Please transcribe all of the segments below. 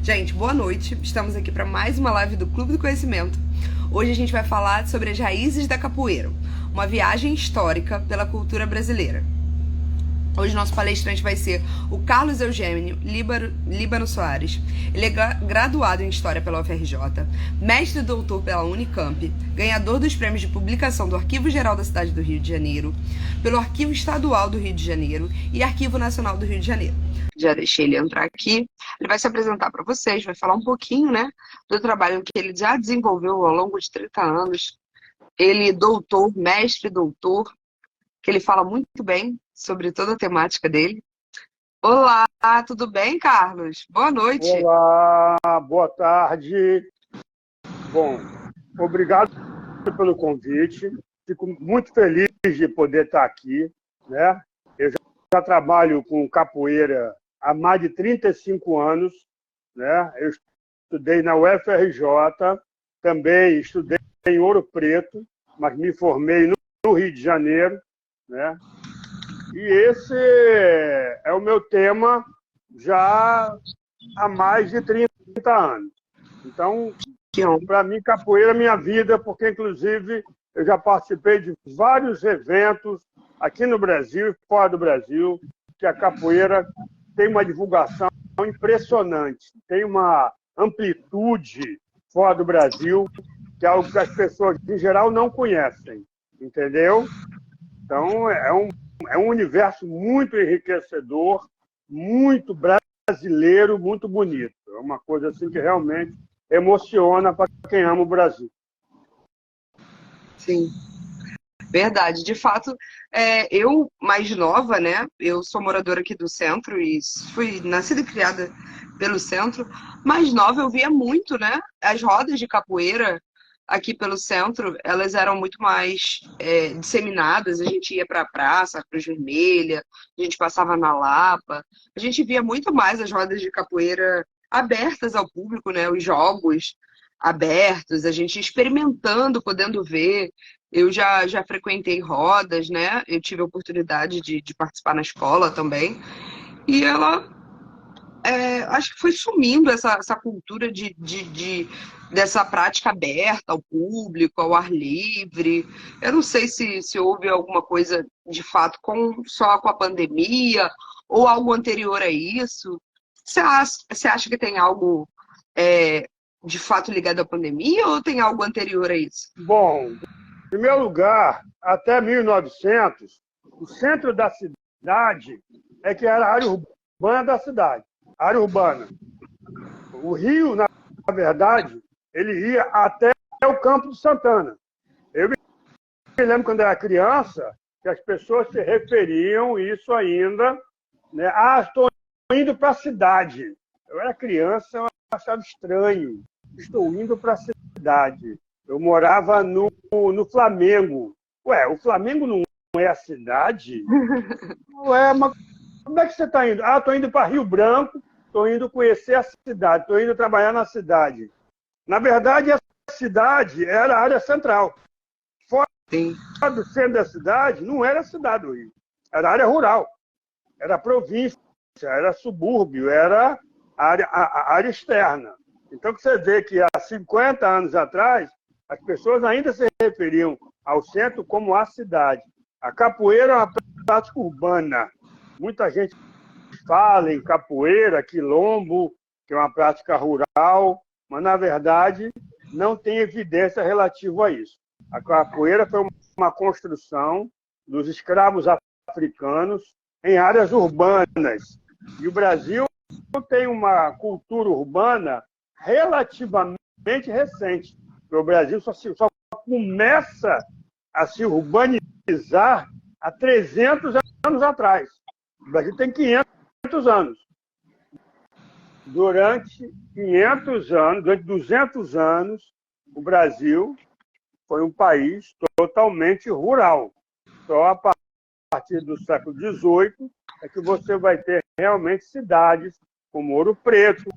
Gente, boa noite. Estamos aqui para mais uma live do Clube do Conhecimento. Hoje a gente vai falar sobre as raízes da capoeira, uma viagem histórica pela cultura brasileira. Hoje nosso palestrante vai ser o Carlos Eugênio Líbano Soares. Ele é graduado em História pela UFRJ, mestre e doutor pela Unicamp, ganhador dos prêmios de publicação do Arquivo Geral da cidade do Rio de Janeiro, pelo Arquivo Estadual do Rio de Janeiro e Arquivo Nacional do Rio de Janeiro. Já deixei ele entrar aqui. Ele vai se apresentar para vocês, vai falar um pouquinho, né, do trabalho que ele já desenvolveu ao longo de 30 anos. Ele doutor, mestre doutor, que ele fala muito bem sobre toda a temática dele. Olá, tudo bem, Carlos? Boa noite. Olá, boa tarde. Bom, obrigado pelo convite. Fico muito feliz de poder estar aqui, né? Eu já trabalho com capoeira há mais de 35 anos, né? Eu estudei na UFRJ, também estudei em Ouro Preto, mas me formei no Rio de Janeiro, né? E esse é o meu tema já há mais de 30 anos. Então, para mim, capoeira é minha vida, porque, inclusive, eu já participei de vários eventos aqui no Brasil e fora do Brasil, que a capoeira tem uma divulgação impressionante, tem uma amplitude fora do Brasil, que é algo que as pessoas, em geral, não conhecem, entendeu? Então, é um universo muito enriquecedor, muito brasileiro, muito bonito. É uma coisa assim que realmente emociona para quem ama o Brasil. Sim, verdade. De fato, eu, mais nova, né? Eu sou moradora aqui do centro e fui nascida e criada pelo centro. Mais nova, eu via muito, né? As rodas de capoeira aqui pelo centro, elas eram muito mais disseminadas. A gente ia para a praça, Cruz Vermelha, a gente passava na Lapa. A gente via muito mais as rodas de capoeira abertas ao público, né? Os jogos abertos, a gente experimentando, podendo ver. Eu já frequentei rodas, né? Eu tive a oportunidade de participar na escola também. E ela acho que foi sumindo essa cultura dessa prática aberta ao público, ao ar livre. Eu não sei se houve alguma coisa de fato só com a pandemia ou algo anterior a isso. Você acha que tem algo de fato ligado à pandemia ou tem algo anterior a isso? Bom, em primeiro lugar, até 1900, o centro da cidade é que era a área urbana da cidade. Área urbana. O Rio, na verdade, ele ia até o Campo de Santana. Eu me lembro quando era criança que as pessoas se referiam isso ainda, né? Ah, estou indo para a cidade. Eu era criança, eu achava estranho. Estou indo para a cidade. Eu morava no Flamengo. Ué, o Flamengo não é a cidade? Ué, mas como é que você está indo? Ah, estou indo para Rio Branco, estou indo conhecer a cidade, estou indo trabalhar na cidade. Na verdade, a cidade era a área central. Fora do centro da cidade, não era a cidade do Rio. Era a área rural, era a província, era subúrbio, era a área externa. Então, você vê que há 50 anos atrás, as pessoas ainda se referiam ao centro como a cidade. A capoeira é uma prática urbana. Muita gente fala em capoeira, quilombo, que é uma prática rural, mas, na verdade, não tem evidência relativa a isso. A capoeira foi uma construção dos escravos africanos em áreas urbanas. E o Brasil tem uma cultura urbana relativamente recente. O Brasil só começa a se urbanizar há 300 anos atrás. O Brasil tem 500 anos. Durante 500 anos, durante 200 anos, o Brasil foi um país totalmente rural. Só a partir do século XVIII é que você vai ter realmente cidades como Ouro Preto.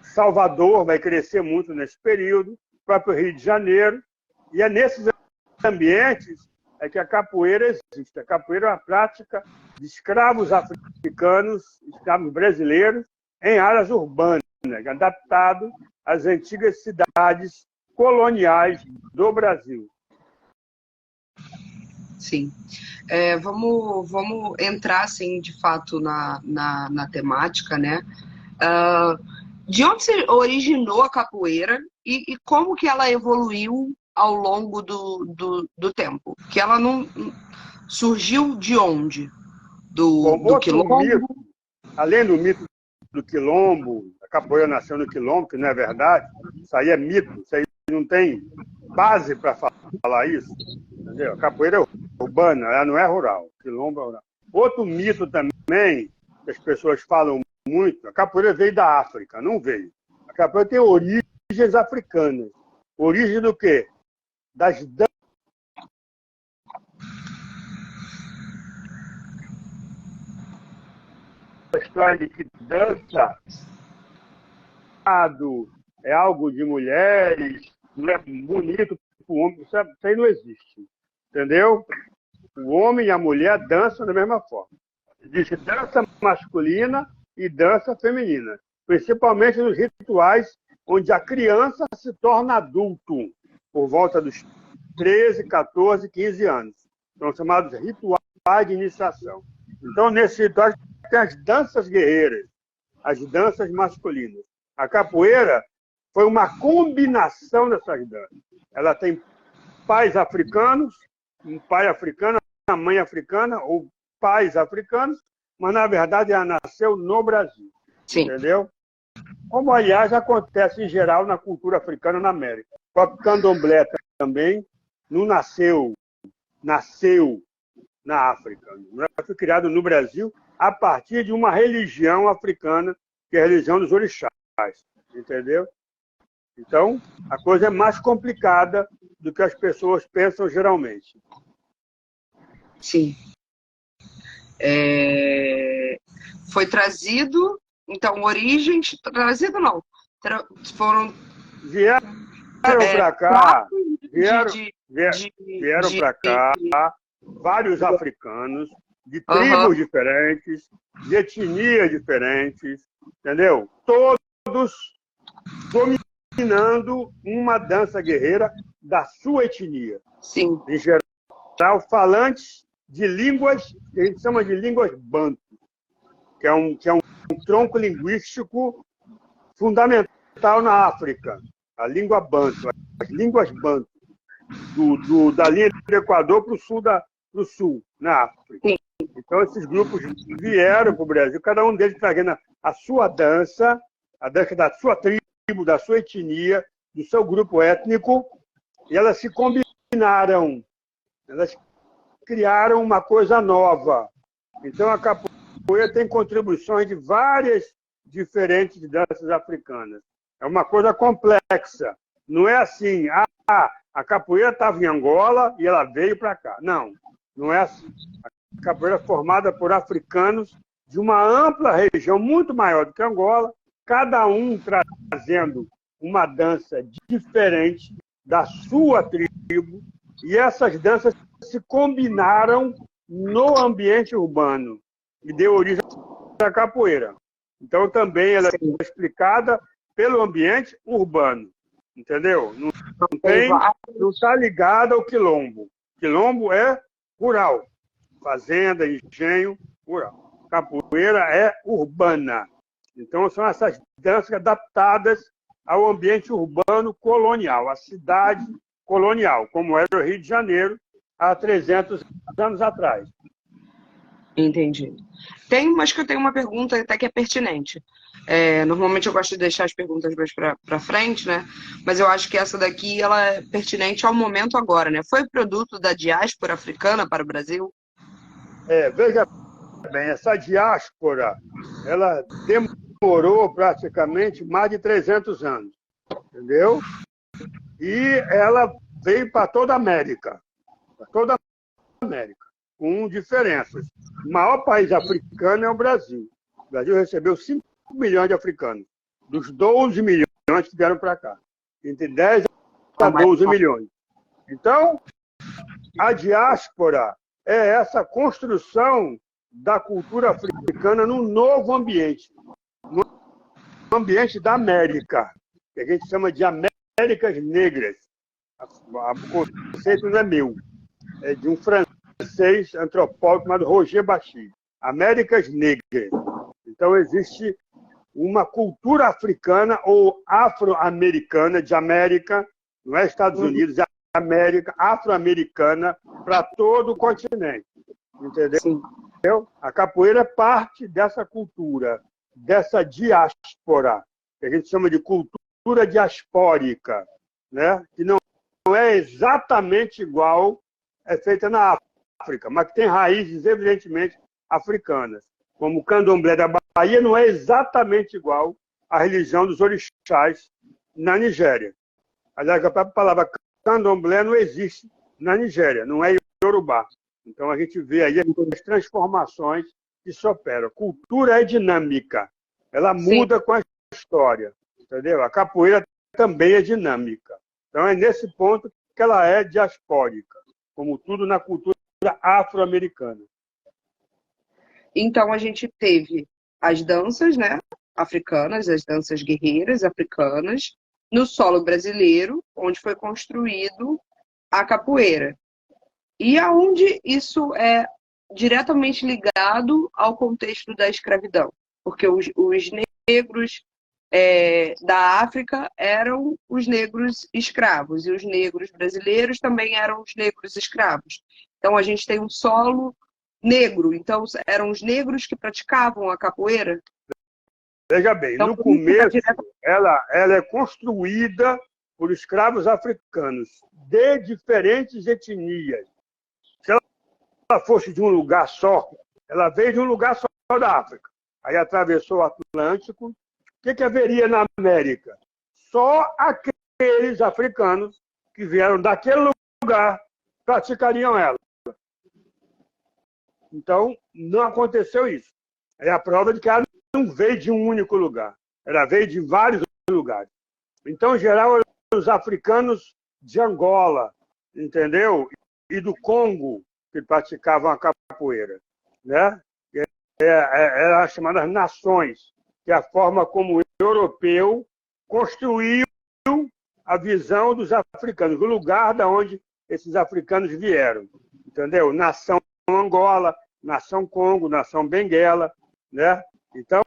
Salvador vai crescer muito nesse período, o próprio Rio de Janeiro. E é nesses ambientes é que a capoeira existe. A capoeira é uma prática de escravos africanos, escravos brasileiros, em áreas urbanas, adaptado às antigas cidades coloniais do Brasil. Sim. Vamos entrar, assim, de fato, na temática, né? De onde se originou a capoeira e como que ela evoluiu ao longo do tempo? Que ela não surgiu de onde? Bom, Do outro quilombo? mito, além do mito do quilombo, a capoeira nasceu no quilombo, que não é verdade, isso aí é mito, isso aí não tem base para falar isso, entendeu? A capoeira é urbana, ela não é rural, quilombo é rural. Outro mito também, que as pessoas falam muito, a capoeira veio da África, não veio. A capoeira tem origens africanas. Origem do quê? Das história de que dança é algo de mulheres, não é bonito para o homem, isso aí não existe. Entendeu? O homem e a mulher dançam da mesma forma. Existe dança masculina e dança feminina, principalmente nos rituais onde a criança se torna adulto, por volta dos 13, 14, 15 anos. São chamados rituais de iniciação. Então, nesses rituais, tem as danças guerreiras, as danças masculinas. A capoeira foi uma combinação dessas danças. Ela tem pais africanos, um pai africano, uma mãe africana, ou pais africanos, mas, na verdade, ela nasceu no Brasil. Sim. Entendeu? Como, aliás, acontece em geral na cultura africana na América. O próprio candomblé também não nasceu na África. Foi criado no Brasil a partir de uma religião africana, que é a religião dos orixás. Entendeu? Então, a coisa é mais complicada do que as pessoas pensam geralmente. Sim. Foi trazido, então, origens... Trazido não. Foram... Vieram para cá, vieram para cá vários africanos, de tribos diferentes, de etnias diferentes, entendeu? Todos dominando uma dança guerreira da sua etnia. Sim. Em geral, falantes de línguas que a gente chama de línguas bantu, que é um tronco linguístico fundamental na África, a língua bantu, as línguas bantu, da linha do Equador para o sul, na África. Sim. Então, esses grupos vieram para o Brasil, cada um deles trazendo a sua dança, a dança da sua tribo, da sua etnia, do seu grupo étnico, e elas se combinaram, elas criaram uma coisa nova. Então, a capoeira tem contribuições de várias diferentes danças africanas. É uma coisa complexa. Não é assim, a capoeira estava em Angola e ela veio para cá. Não, não é assim. A capoeira é formada por africanos de uma ampla região, muito maior do que Angola, cada um trazendo uma dança diferente da sua tribo, e essas danças se combinaram no ambiente urbano e deu origem à capoeira. Então, também ela é explicada pelo ambiente urbano, entendeu? Não está ligada ao quilombo. Quilombo é rural, fazenda, engenho, rural. Capoeira é urbana. Então, são essas danças adaptadas ao ambiente urbano colonial, à cidade colonial, como era o Rio de Janeiro há 300 anos atrás. Entendi. Acho que eu tenho uma pergunta até que é pertinente. Normalmente eu gosto de deixar as perguntas mais para frente, né? Mas eu acho que essa daqui ela é pertinente ao momento agora, né? Foi produto da diáspora africana para o Brasil? Veja bem, essa diáspora, ela demorou praticamente mais de 300 anos, entendeu? E ela veio para toda a América, com diferenças. O maior país africano é o Brasil. O Brasil recebeu 5 milhões de africanos, dos 12 milhões que vieram para cá. Entre 10 a 12 milhões. Então, a diáspora é essa construção da cultura africana num novo ambiente. ambiente da América, que a gente chama de Américas Negras. O conceito não é meu, é de um francês antropólogo chamado Roger Bachir. Américas Negras. Então, existe uma cultura africana ou afro-americana de América, não é Estados Unidos, é América, afro-americana para todo o continente. Entendeu? Sim. A capoeira é parte dessa cultura, dessa diáspora, que a gente chama de cultura diaspórica, né? Que não é exatamente igual, é feita na África, mas que tem raízes evidentemente africanas. Como o candomblé da Bahia não é exatamente igual à religião dos orixás na Nigéria. Aliás, a própria palavra candomblé não existe na Nigéria, não é iorubá. Então a gente vê aí as transformações que se operam. Cultura é dinâmica, ela muda com a história, entendeu? A capoeira também é dinâmica. Então é nesse ponto que ela é diaspórica, como tudo na cultura afro-americana. Então a gente teve as danças, né, africanas, as danças guerreiras africanas, no solo brasileiro, onde foi construído a capoeira. E aonde isso é diretamente ligado ao contexto da escravidão, porque os negros da África eram os negros escravos, e os negros brasileiros também eram os negros escravos. Então a gente tem um solo negro, então eram os negros que praticavam a capoeira? Veja bem, Então, no começo ela é construída por escravos africanos de diferentes etnias. Se ela fosse de um lugar só, ela veio de um lugar só da África. Aí atravessou o Atlântico. O que haveria na América? Só aqueles africanos que vieram daquele lugar praticariam ela. Então, não aconteceu isso. É a prova de que ela não veio de um único lugar. Ela veio de vários lugares. Então, em geral, os africanos de Angola, entendeu? E do Congo, que praticavam a capoeira, né? Eram as chamadas nações, que é a forma como o europeu construiu a visão dos africanos, o lugar de onde esses africanos vieram, entendeu? Nação Angola, nação Congo, nação Benguela, né? Então,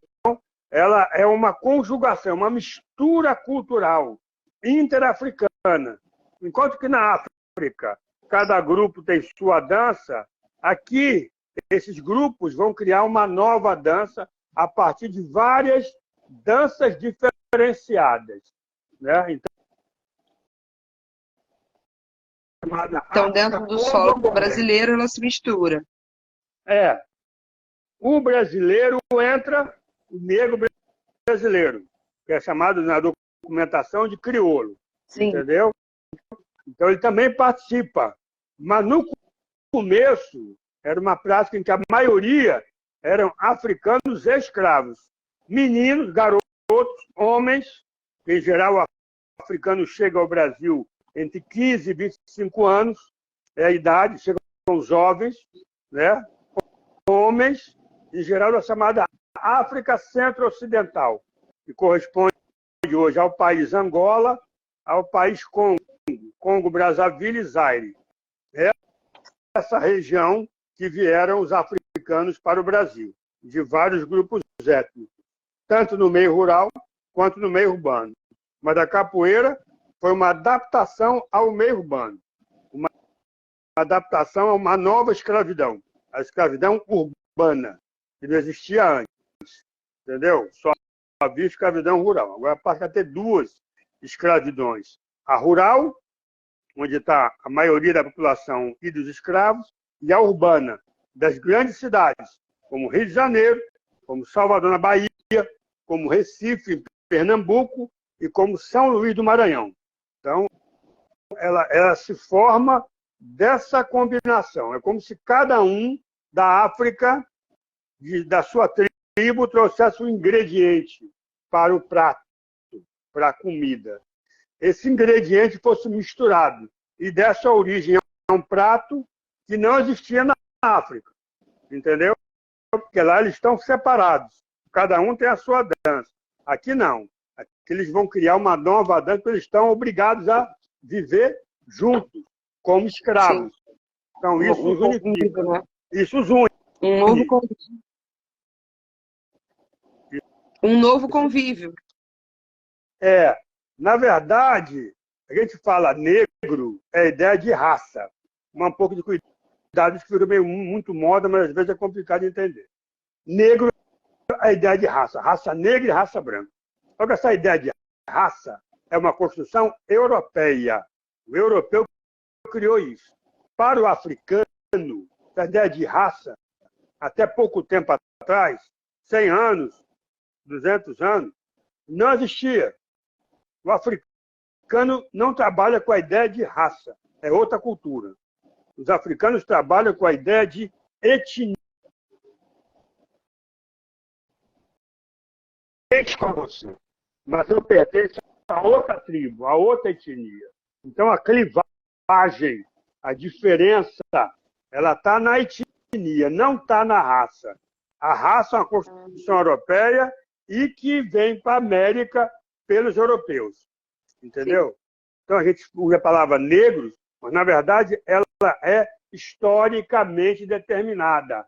ela é uma conjugação, uma mistura cultural interafricana. Enquanto que na África, cada grupo tem sua dança, aqui, esses grupos vão criar uma nova dança a partir de várias danças diferenciadas, né? Então, dentro do solo brasileiro, ela se mistura. O brasileiro entra, o negro brasileiro, que é chamado na documentação de crioulo. Sim. Entendeu? Então ele também participa. Mas no começo era uma prática em que a maioria eram africanos escravos. Meninos, garotos, homens, em geral o africano chega ao Brasil entre 15 e 25 anos, é a idade, chegam jovens, né? Homens, em geral da chamada África Centro-Ocidental, que corresponde hoje ao país Angola, ao país Congo, Congo-Brazzaville e Zaire. É essa região que vieram os africanos para o Brasil, de vários grupos étnicos, tanto no meio rural quanto no meio urbano. Mas a capoeira foi uma adaptação ao meio urbano, uma adaptação a uma nova escravidão, a escravidão urbana, que não existia antes, entendeu? Só havia escravidão rural. Agora passa a ter duas escravidões. A rural, onde está a maioria da população e dos escravos, e a urbana, das grandes cidades, como Rio de Janeiro, como Salvador, na Bahia, como Recife, em Pernambuco, e como São Luís do Maranhão. Então, ela se forma dessa combinação. É como se cada um da África, da sua tribo, trouxesse um ingrediente para o prato, para a comida. Esse ingrediente fosse misturado e desse origem a um prato que não existia na África, entendeu? Porque lá eles estão separados. Cada um tem a sua dança. Aqui não. Aqui eles vão criar uma nova dança, porque eles estão obrigados a viver juntos, como escravos. Sim. Então, isso os unifica. Né? Isso os une. Um novo convívio. Um novo convívio. Na verdade, a gente fala negro, é a ideia de raça. Um pouco de cuidado, isso virou meio muito moda, mas às vezes é complicado de entender. Negro é a ideia de raça. Raça negra e raça branca. Só que essa ideia de raça é uma construção europeia. O europeu criou isso. Para o africano, essa ideia de raça, até pouco tempo atrás, 100 anos, 200 anos, não existia. O africano não trabalha com a ideia de raça, é outra cultura. Os africanos trabalham com a ideia de etnia. Com você, mas eu pertenço a outra tribo, a outra etnia. Então a clivagem, a diferença, ela está na etnia, não está na raça. A raça é uma construção europeia e que vem para a América pelos europeus. Entendeu? Sim. Então a gente usa a palavra negros, mas na verdade ela é historicamente determinada.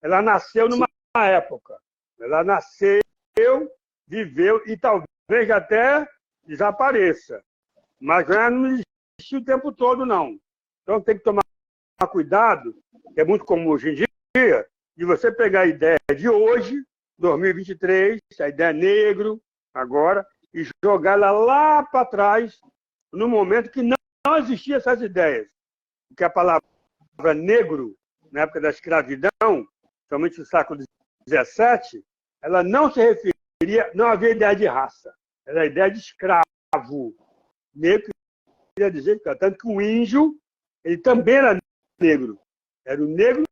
Ela nasceu numa época. Ela nasceu, viveu e talvez até desapareça. Mas não existe o tempo todo, não. Então tem que tomar cuidado, que é muito comum hoje em dia, de você pegar a ideia de hoje, 2023, a ideia negro, agora, e jogar ela lá para trás, no momento que não existiam essas ideias. Porque a palavra negro, na época da escravidão, somente no século XVII, ela não se referia, não havia ideia de raça, era a ideia de escravo. Negro queria dizer, tanto que o índio, ele também era negro. Era o negro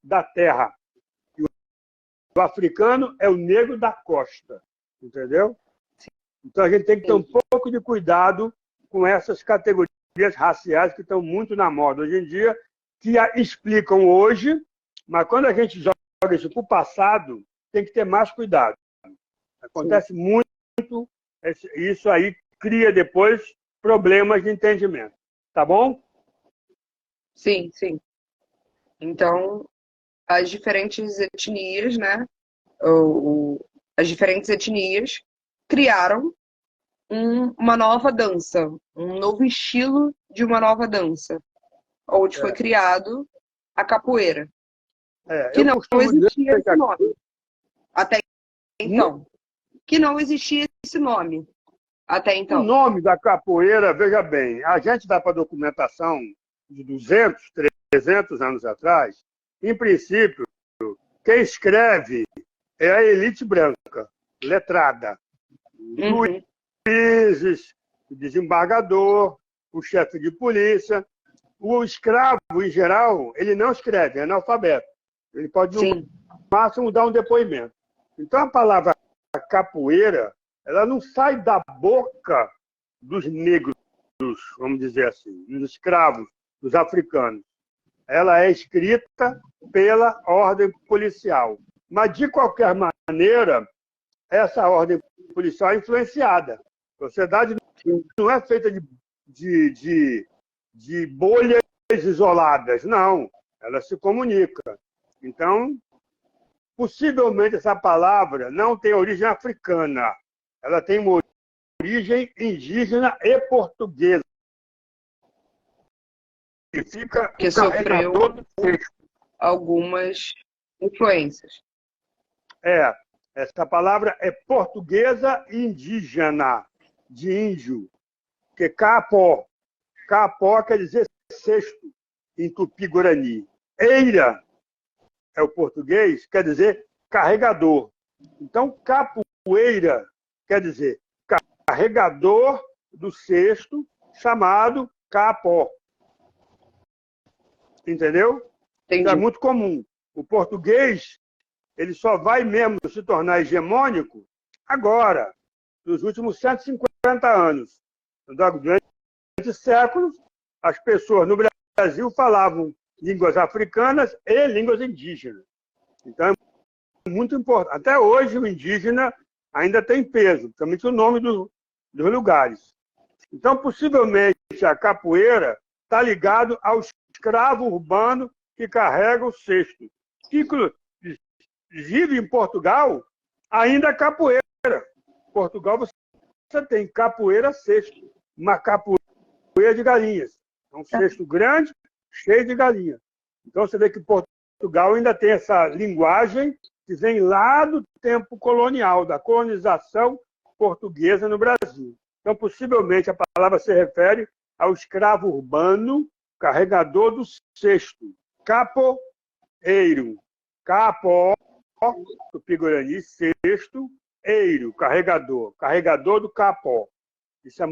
da terra. E o africano é o negro da costa. Entendeu? Então a gente tem que ter um pouco de cuidado com essas categorias raciais que estão muito na moda hoje em dia, que explicam hoje, mas quando a gente joga isso para o passado, tem que ter mais cuidado. Acontece muito, isso aí cria depois problemas de entendimento. Tá bom? Sim, sim. Então, as diferentes etnias, né? As diferentes etnias criaram uma nova dança, um novo estilo de uma nova dança, onde foi criado a capoeira, que não existia esse nome até então. Que não existia esse nome até então. O nome da capoeira, veja bem, a gente dá para documentação de 200, 300 anos atrás, em princípio, quem escreve é a elite branca, letrada. Uhum. Juízes, o desembargador, o chefe de polícia. O escravo, em geral, ele não escreve, é analfabeto. Ele pode, no máximo, dar um depoimento. Então, a palavra capoeira, ela não sai da boca dos negros, vamos dizer assim, dos escravos, dos africanos. Ela é escrita pela ordem policial. Mas, de qualquer maneira, essa ordem policial é influenciada. A sociedade não é feita de bolhas isoladas, não. Ela se comunica. Então, possivelmente essa palavra não tem origem africana. Ela tem uma origem indígena e portuguesa. Significa que sofreu algumas influências. Essa palavra é portuguesa e indígena, de índio. Porque capó quer dizer cesto, em tupi-guarani. Eira é o português, quer dizer carregador. Então, capoeira quer dizer carregador do cesto, chamado capó. Entendeu? Entendi. Isso é muito comum. O português, ele só vai mesmo se tornar hegemônico agora, nos últimos 150 anos. Durante séculos, as pessoas no Brasil falavam línguas africanas e línguas indígenas. Então, é muito importante. Até hoje, o indígena ainda tem peso, principalmente o nome dos lugares. Então, possivelmente, a capoeira está ligado ao escravo urbano que carrega o cesto. Que, inclusive, em Portugal, ainda é capoeira. Em Portugal, você tem capoeira cesto, uma capoeira de galinhas. É um cesto grande, cheio de galinhas. Então, você vê que Portugal ainda tem essa linguagem que vem lá do tempo colonial, da colonização portuguesa no Brasil. Então, possivelmente, a palavra se refere ao escravo urbano, carregador do cesto, capoeiro. Capo, tupi-guarani, cesto, eiro, carregador do capó. Isso é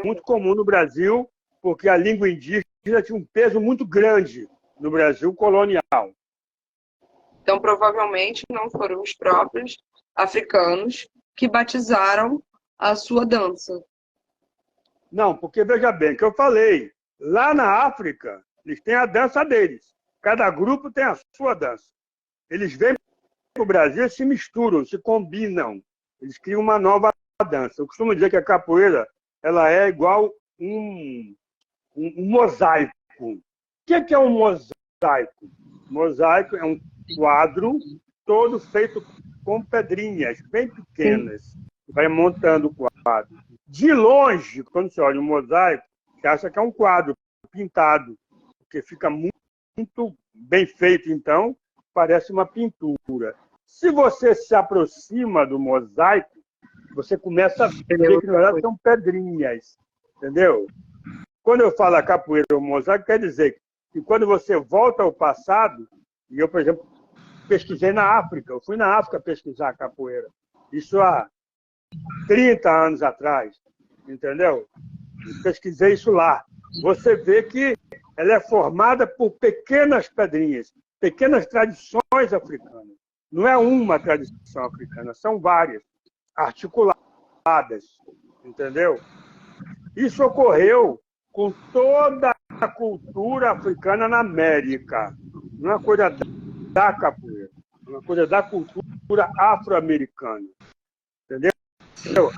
muito comum no Brasil, porque a língua indígena tinha um peso muito grande no Brasil colonial. Então, provavelmente, não foram os próprios africanos que batizaram a sua dança. Não, porque, veja bem, o que eu falei, lá na África, eles têm a dança deles. Cada grupo tem a sua dança. Eles vêm para o Brasil e se misturam, se combinam. Eles criam uma nova dança. Eu costumo dizer que a capoeira ela é igual um mosaico. O que é um mosaico? Mosaico é um quadro todo feito com pedrinhas bem pequenas. Vai montando o quadro. De longe, quando você olha um mosaico, você acha que é um quadro pintado, porque fica muito bem feito, então, parece uma pintura. Se você se aproxima do mosaico, você começa a ver que, na verdade, são pedrinhas. Entendeu? Quando eu falo a capoeira ou mosaico, quer dizer que quando você volta ao passado, e eu, por exemplo, pesquisei na África, eu fui na África pesquisar a capoeira. Isso há 30 anos atrás, entendeu? Pesquisei isso lá. Você vê que ela é formada por pequenas pedrinhas, pequenas tradições africanas. Não é uma tradição africana, são várias, articuladas, entendeu? Isso ocorreu com toda a cultura africana na América. Não é uma coisa da capoeira, é uma coisa da cultura afro-americana. Entendeu?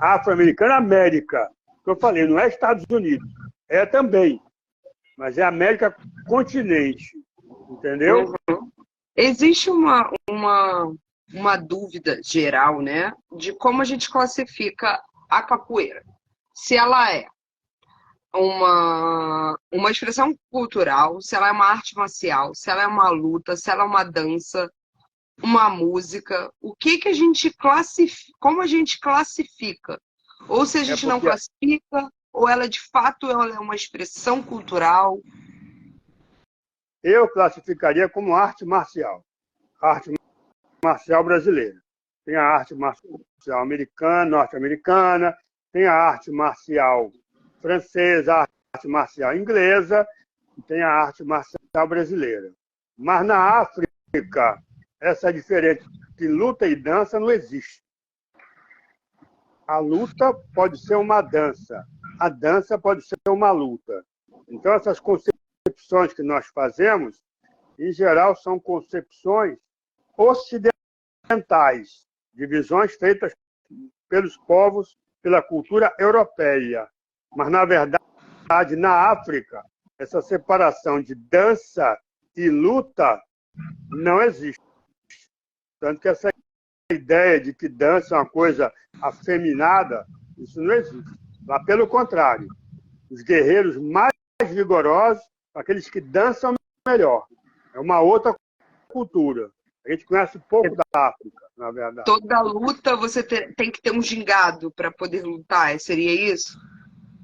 Afro-americana, América. Que eu falei, não é Estados Unidos. É também. Mas é América continente. Entendeu? Uhum. Existe uma dúvida geral, né, de como a gente classifica a capoeira. Se ela é uma expressão cultural, se ela é uma arte marcial, se ela é uma luta, se ela é uma dança, uma música, o que a gente classifica, como a gente classifica? Ou se a gente não classifica, ou ela de fato ela é uma expressão cultural? Eu classificaria como arte marcial brasileira. Tem a arte marcial americana, norte-americana, tem a arte marcial francesa, a arte marcial inglesa, e tem a arte marcial brasileira. Mas na África, essa diferença de luta e dança não existe. A luta pode ser uma dança, a dança pode ser uma luta. Então, essas concepções que nós fazemos, em geral, são concepções ocidentais, divisões feitas pelos povos, pela cultura europeia. Mas, na verdade, na África, essa separação de dança e luta não existe. Tanto que essa ideia de que dança é uma coisa afeminada, isso não existe. Lá, pelo contrário, os guerreiros mais vigorosos, aqueles que dançam melhor. É uma outra cultura. A gente conhece pouco da África, na verdade. Toda luta você tem que ter um gingado para poder lutar, seria isso?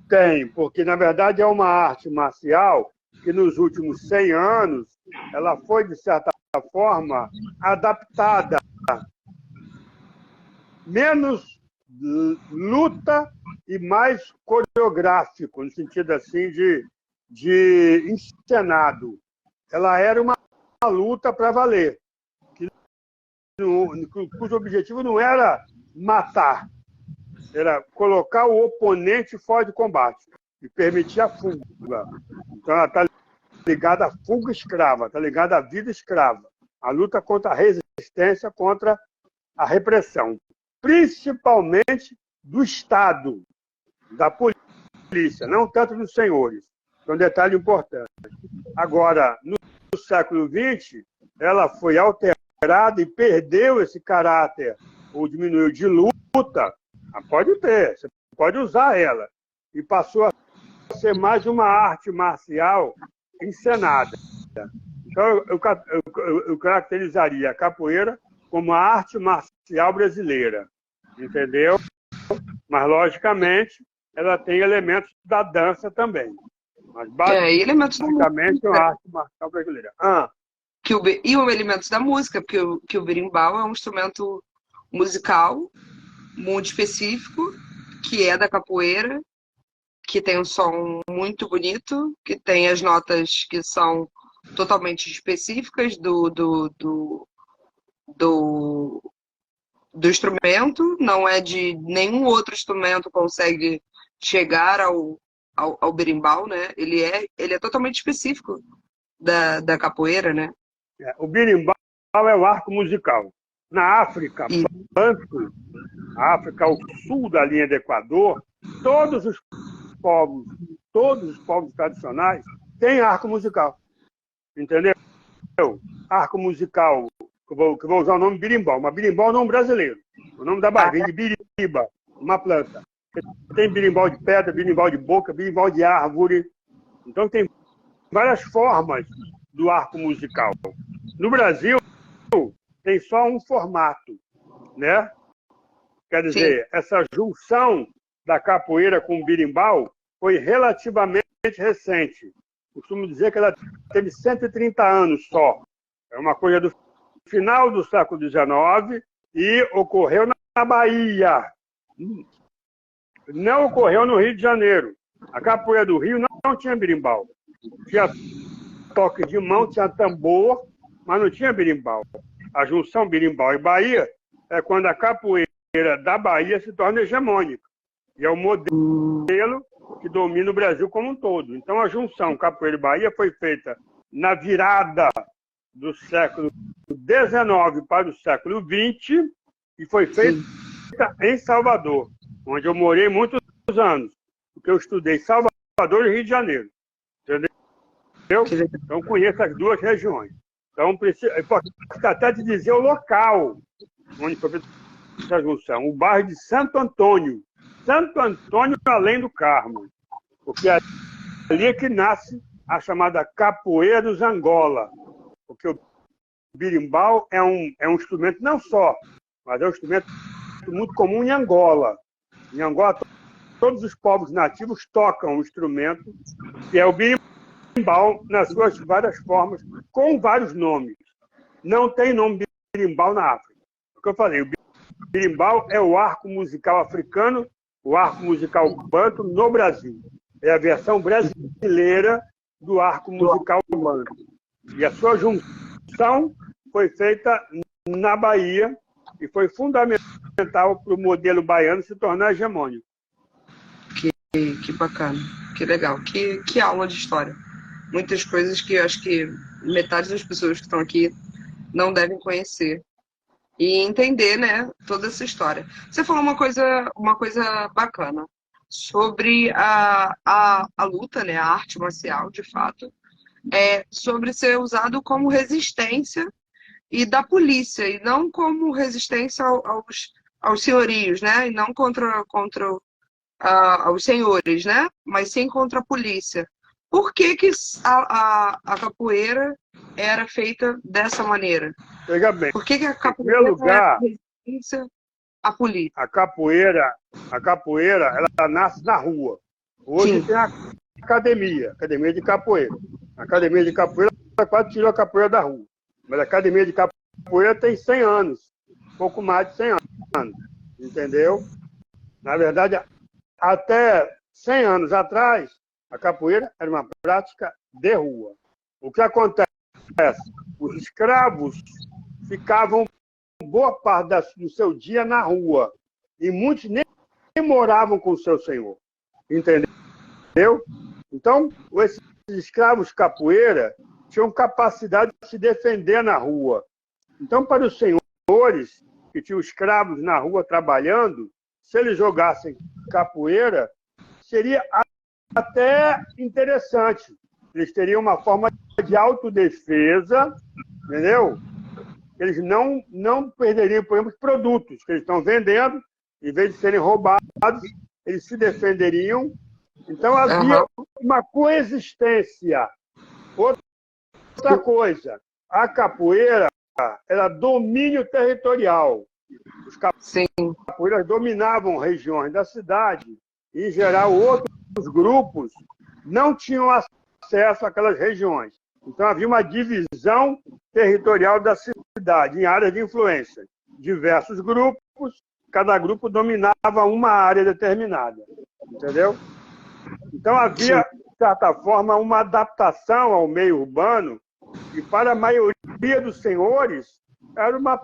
Tem, porque na verdade é uma arte marcial que nos últimos 100 anos ela foi, de certa forma, adaptada. Menos luta e mais coreográfico, no sentido assim de encenado. Ela era uma luta para valer, cujo objetivo não era matar, era colocar o oponente fora de combate e permitir a fuga. Então ela está ligada à fuga escrava, está ligada à vida escrava. A luta contra a resistência, contra a repressão. principalmente do Estado, da polícia, não tanto dos senhores. É um detalhe importante. Agora, no século XX, ela foi alterada e perdeu esse caráter, ou diminuiu de luta. Pode ter, você pode usar ela. E passou a ser mais uma arte marcial encenada. Então, eu caracterizaria a capoeira como a arte marcial brasileira, entendeu? Mas, logicamente, ela tem elementos da dança também. Mas, E elementos da basicamente, é uma música. arte marcial brasileira. E os elementos da música, porque que o berimbau é um instrumento musical muito específico, que é da capoeira, que tem um som muito bonito, que tem as notas que são totalmente específicas do instrumento, não é de nenhum outro instrumento consegue chegar ao berimbau, né? Ele é totalmente específico da capoeira, né? O berimbau é o arco musical. Na África, E, Banto, a África ao sul da linha do Equador, todos os povos tradicionais têm arco musical. Entendeu? Arco musical, que eu vou usar o nome berimbau, mas berimbau é o nome brasileiro. O nome da Bahia vem de biriba, uma planta. Tem berimbau de pedra, berimbau de boca, berimbau de árvore. Então tem várias formas do arco musical. No Brasil, tem só um formato, né? Quer dizer, essa junção da capoeira com o berimbau foi relativamente recente. Costumo dizer que ela teve 130 anos só. É uma coisa do final do século XIX e ocorreu na Bahia. Não ocorreu no Rio de Janeiro. A capoeira do Rio não tinha berimbau. Tinha toque de mão, tinha tambor, mas não tinha berimbau. A junção berimbau e Bahia é quando a capoeira da Bahia se torna hegemônica. E é o modelo que domina o Brasil como um todo. Então, a junção capoeira e Bahia foi feita na virada do século XIX para o século XX e foi feita em Salvador, onde eu morei muitos anos, porque eu estudei Salvador e Rio de Janeiro. Entendeu? Então, conheço as duas regiões. Então, eu posso até te dizer o local onde foi feita essa junção, o bairro de Santo Antônio. Santo Antônio, além do Carmo. Porque ali é que nasce a chamada capoeira dos Angola. Porque o berimbau é um instrumento não só, mas é um instrumento muito comum em Angola. Em Angola, todos os povos nativos tocam o instrumento, que é o berimbau nas suas várias formas, com vários nomes. Não tem nome berimbau na África. O que eu falei, o berimbau é o arco musical africano, o arco musical banto no Brasil. É a versão brasileira do arco musical banto. E a sua junção foi feita na Bahia e foi fundamental para o modelo baiano se tornar hegemônico. Que bacana, que legal, que aula de história. Muitas coisas que eu acho que metade das pessoas que estão aqui não devem conhecer. E entender, né, toda essa história. Você falou uma coisa bacana sobre a luta, né, a arte marcial, de fato, sobre ser usado como resistência e da polícia, e não como resistência aos senhorios, né, e não contra aos senhores, né, mas sim contra a polícia. Por que a capoeira era feita dessa maneira? Veja bem, Por que a em capoeira primeiro lugar, é resistência à polícia? a capoeira ela nasce na rua. Hoje Sim. tem a academia de capoeira. A academia de capoeira quase tirou a capoeira da rua. Mas a academia de capoeira tem 100 anos, pouco mais de 100 anos, entendeu? Na verdade, até 100 anos atrás, a capoeira era uma prática de rua. O que acontece? Os escravos ficavam boa parte do seu dia na rua. E muitos nem moravam com o seu senhor. Entendeu? Então, esses escravos capoeira tinham capacidade de se defender na rua. Então, para os senhores, que tinham escravos na rua trabalhando, se eles jogassem capoeira, seria até interessante. Eles teriam uma forma de autodefesa, entendeu? Eles não perderiam, por exemplo, os produtos que eles estão vendendo, em vez de serem roubados, eles se defenderiam. Então, havia uma coexistência. Outra coisa, a capoeira era domínio territorial. Os capoeiras dominavam regiões da cidade. Em geral, outros grupos não tinham acesso àquelas regiões. Então, havia uma divisão territorial da cidade, em áreas de influência. Diversos grupos, cada grupo dominava uma área determinada. Entendeu? Então, havia, de certa forma, uma adaptação ao meio urbano, e para a maioria dos senhores, era uma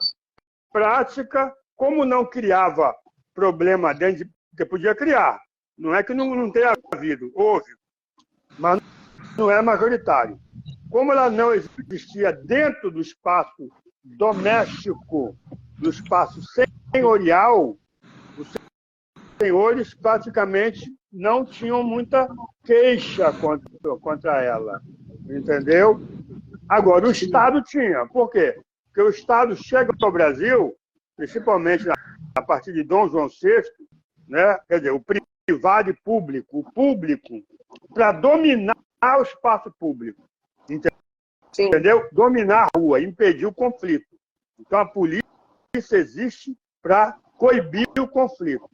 prática, como não criava problema dentro de... Porque podia criar. Não é que não tenha havido, houve, mas não é majoritário. Como ela não existia dentro do espaço doméstico, do espaço senhorial, os senhores praticamente não tinham muita queixa contra ela. Entendeu? Agora, o Estado tinha. Por quê? Porque o Estado chega ao Brasil, principalmente a partir de Dom João VI, né? Quer dizer, o privado e público, o público, para dominar o espaço público. Entendeu? Dominar a rua, impedir o conflito. Então, a polícia existe para coibir o conflito.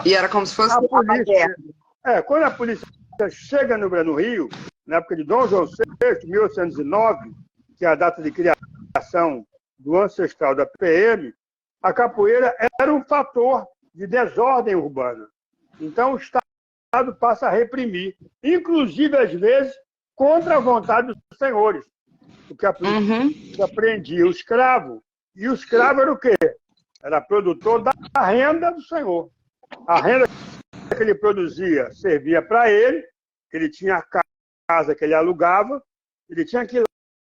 E era como se fosse a guerra. Quando a polícia chega no Rio, na época de Dom João VI, 1809, que é a data de criação do ancestral da PM, a capoeira era um fator de desordem urbana. Então, o Estado passa a reprimir, inclusive, às vezes, contra a vontade dos senhores. Porque a polícia prendia o escravo, e o escravo era o quê? Era produtor da renda do senhor. A renda que ele produzia servia para ele, ele tinha a casa que ele alugava, ele tinha que ir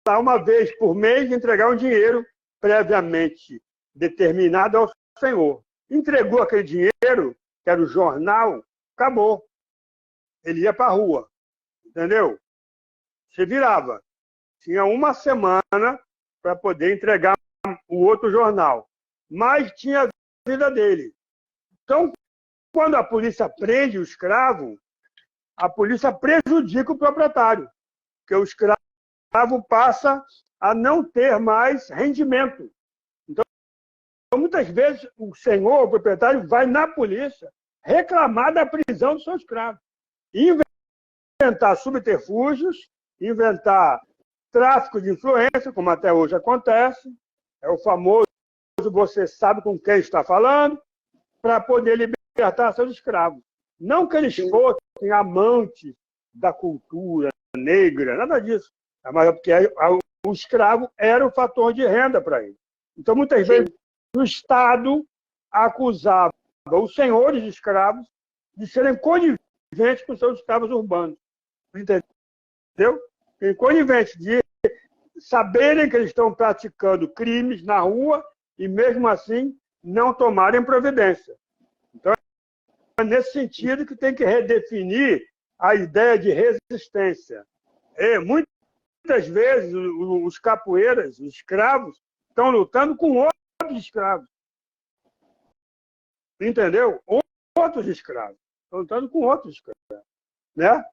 lá uma vez por mês entregar um dinheiro previamente determinado ao senhor. Entregou aquele dinheiro, que era o jornal, acabou. Ele ia para a rua, entendeu? Se virava. Tinha uma semana para poder entregar o outro jornal. Mas tinha a vida dele. Então, quando a polícia prende o escravo, a polícia prejudica o proprietário, porque o escravo passa a não ter mais rendimento. Então, muitas vezes, o senhor, o proprietário, vai na polícia reclamar da prisão do seu escravo. Inventar subterfúgios, inventar tráfico de influência, como até hoje acontece, é o famoso você sabe com quem está falando, para poder libertar seus escravos. Não que eles fossem amantes da cultura negra, nada disso. Mas porque o escravo era o fator de renda para ele. Então, muitas vezes, o Estado acusava os senhores de escravos de serem coniventes com seus escravos urbanos. Entendeu? Coniventes de saberem que eles estão praticando crimes na rua e, mesmo assim, não tomarem providência. Então, é nesse sentido que tem que redefinir a ideia de resistência. Muitas vezes, os capoeiras, os escravos, estão lutando com outros escravos. Entendeu? Outros escravos. Estão lutando com outros escravos. Né?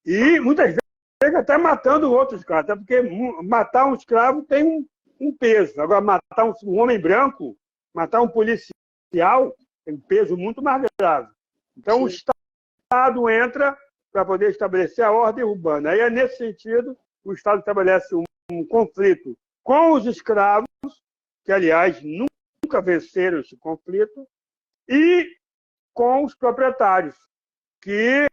E, muitas vezes, até matando outros escravos. Até porque matar um escravo tem um peso. Agora, matar um homem branco, matar um policial, tem um peso muito mais grave. Então, o Estado entra para poder estabelecer a ordem urbana. Aí, nesse sentido, o Estado estabelece um conflito com os escravos, que, aliás, nunca venceram esse conflito, e com os proprietários, que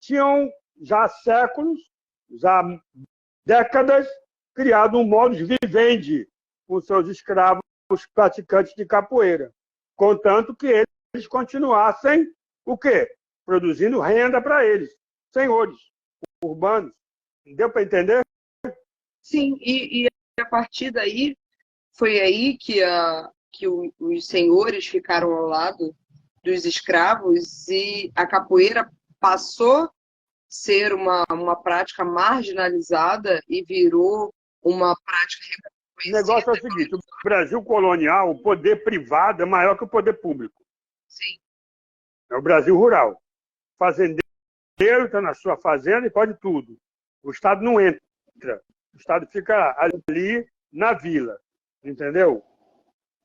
tinham já há séculos, já há décadas, criado um modus vivendi com seus escravos praticantes de capoeira, contanto que eles continuassem o quê? Produzindo renda para eles, senhores urbanos. Deu para entender? Sim, e a partir daí, foi aí que os senhores ficaram ao lado dos escravos e a capoeira passou a ser uma prática marginalizada e virou uma prática O negócio é o reconhecida. seguinte, o Brasil colonial, o poder privado é maior que o poder público. Sim, É o Brasil rural. O fazendeiro está na sua fazenda e pode tudo. O Estado não entra. O Estado fica ali na vila. Entendeu?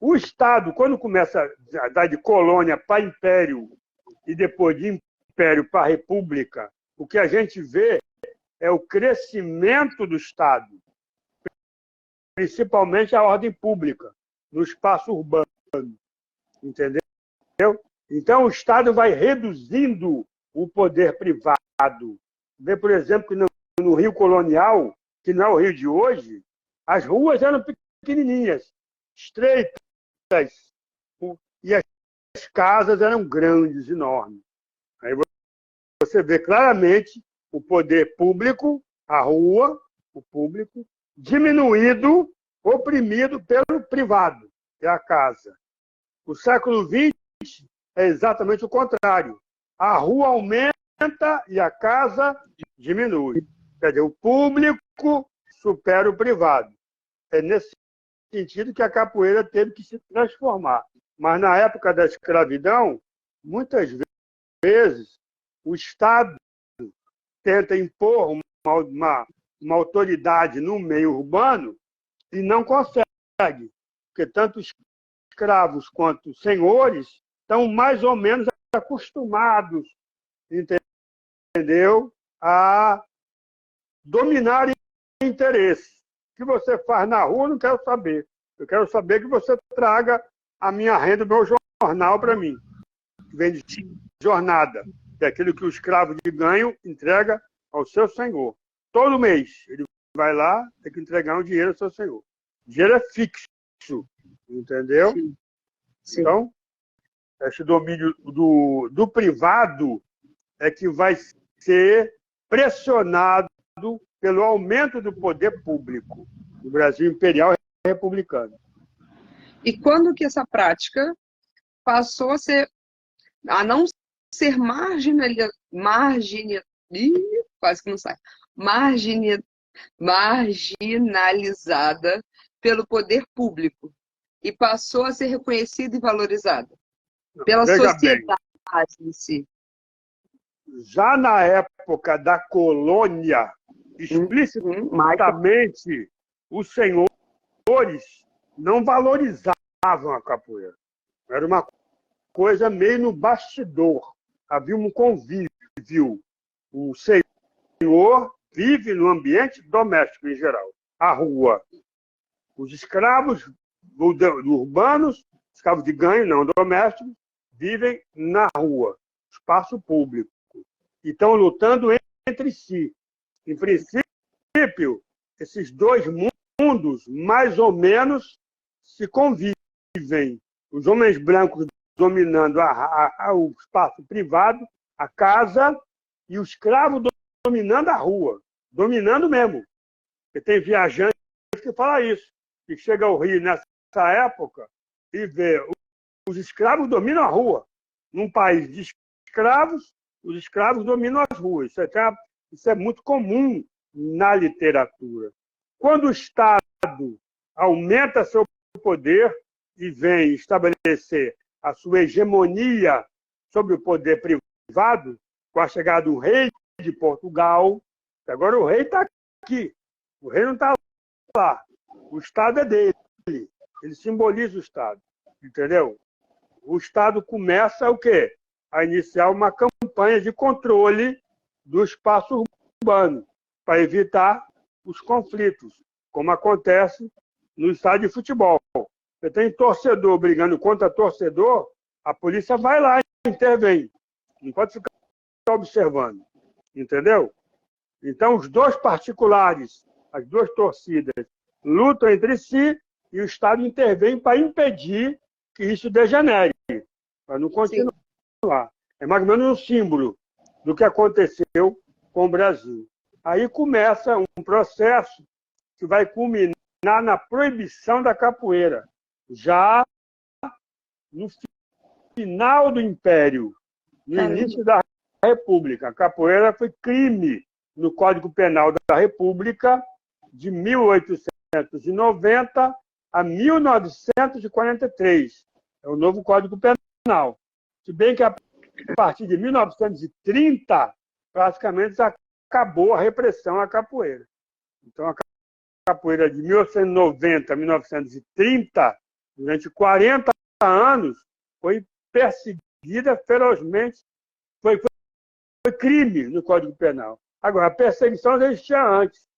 O Estado, quando começa a dar de colônia para império e depois de império para república, o que a gente vê é o crescimento do Estado, principalmente a ordem pública, no espaço urbano. Entendeu? Então, o Estado vai reduzindo o poder privado. Vê, por exemplo, que no Rio Colonial, que não é o Rio de hoje, as ruas eram pequenininhas, estreitas, e as casas eram grandes, enormes. Aí você vê claramente o poder público, a rua, o público, diminuído, oprimido pelo privado, que é a casa. O século XX é exatamente o contrário. A rua aumenta e a casa diminui. Quer dizer, o público supera o privado. É nesse sentido que a capoeira teve que se transformar. Mas na época da escravidão, muitas vezes, o Estado tenta impor uma autoridade no meio urbano e não consegue, porque tanto os escravos quanto os senhores estão mais ou menos acostumados, entendeu? A dominar interesses. O que você faz na rua, eu não quero saber. Eu quero saber que você traga a minha renda, o meu jornal para mim. Que vem de jornada, que é aquilo que o escravo de ganho entrega ao seu senhor. Todo mês ele vai lá, tem que entregar um dinheiro ao seu senhor. O dinheiro é fixo, entendeu? sim, sim. Então, esse domínio do privado é que vai ser pressionado pelo aumento do poder público no Brasil imperial e republicano. E quando que essa prática passou a não ser quase que não sai, marginalizada pelo poder público e passou a ser reconhecida e valorizada pela Veja sociedade bem, em si. já na época da colônia, explicitamente, os senhores não valorizavam a capoeira. Era uma coisa meio no bastidor. Havia um convívio. O senhor vive no ambiente doméstico, em geral. A rua. Os escravos urbanos, escravos de ganho, não domésticos, vivem na rua, espaço público. E estão lutando entre si. Em princípio, esses dois mundos, mais ou menos, se convivem. Os homens brancos dominando o espaço privado, a casa, e o escravo dominando a rua. Dominando mesmo. Porque tem viajantes que falam isso. Que chega ao Rio nessa época e vê os escravos dominam a rua. Num país de escravos, os escravos dominam as ruas. Isso é muito comum na literatura. Quando o Estado aumenta seu poder e vem estabelecer a sua hegemonia sobre o poder privado, com a chegada do rei de Portugal, agora o rei está aqui, o rei não está lá, o Estado é dele, ele simboliza o Estado, entendeu? O Estado começa o quê? A iniciar uma campanha de controle do espaço urbano, para evitar os conflitos, como acontece no estádio de futebol. Você tem torcedor brigando contra torcedor, a polícia vai lá e intervém. Não pode ficar observando. Entendeu? Então, os dois particulares, as duas torcidas, lutam entre si e o Estado intervém para impedir que isso degenere, para não continuar. Sim. É mais ou menos um símbolo do que aconteceu com o Brasil. Aí começa um processo que vai culminar na proibição da capoeira. Já no final do Império, no início da República. A capoeira foi crime no Código Penal da República de 1890 a 1943. É o novo Código Penal. Se bem que a partir de 1930, praticamente acabou a repressão à capoeira. Então, a capoeira de 1890 a 1930, durante 40 anos, foi perseguida ferozmente. Foi crime no Código Penal. Agora, a perseguição já existia antes.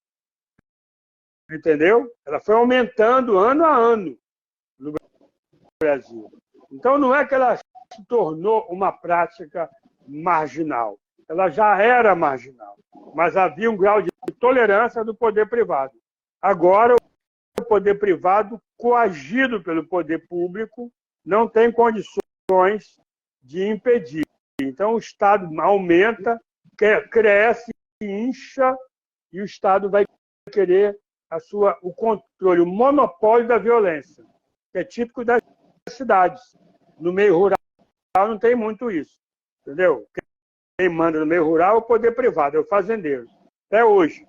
Entendeu? Ela foi aumentando ano a ano no Brasil. Então, não é que ela se tornou uma prática marginal. Ela já era marginal, mas havia um grau de tolerância do poder privado. Agora, o poder privado, coagido pelo poder público, não tem condições de impedir. Então, o Estado aumenta, cresce, incha, e o Estado vai querer o controle, o monopólio da violência, que é típico das cidades. No meio rural não tem muito isso, entendeu? Quem manda no meio rural é o poder privado, é o fazendeiro. Até hoje,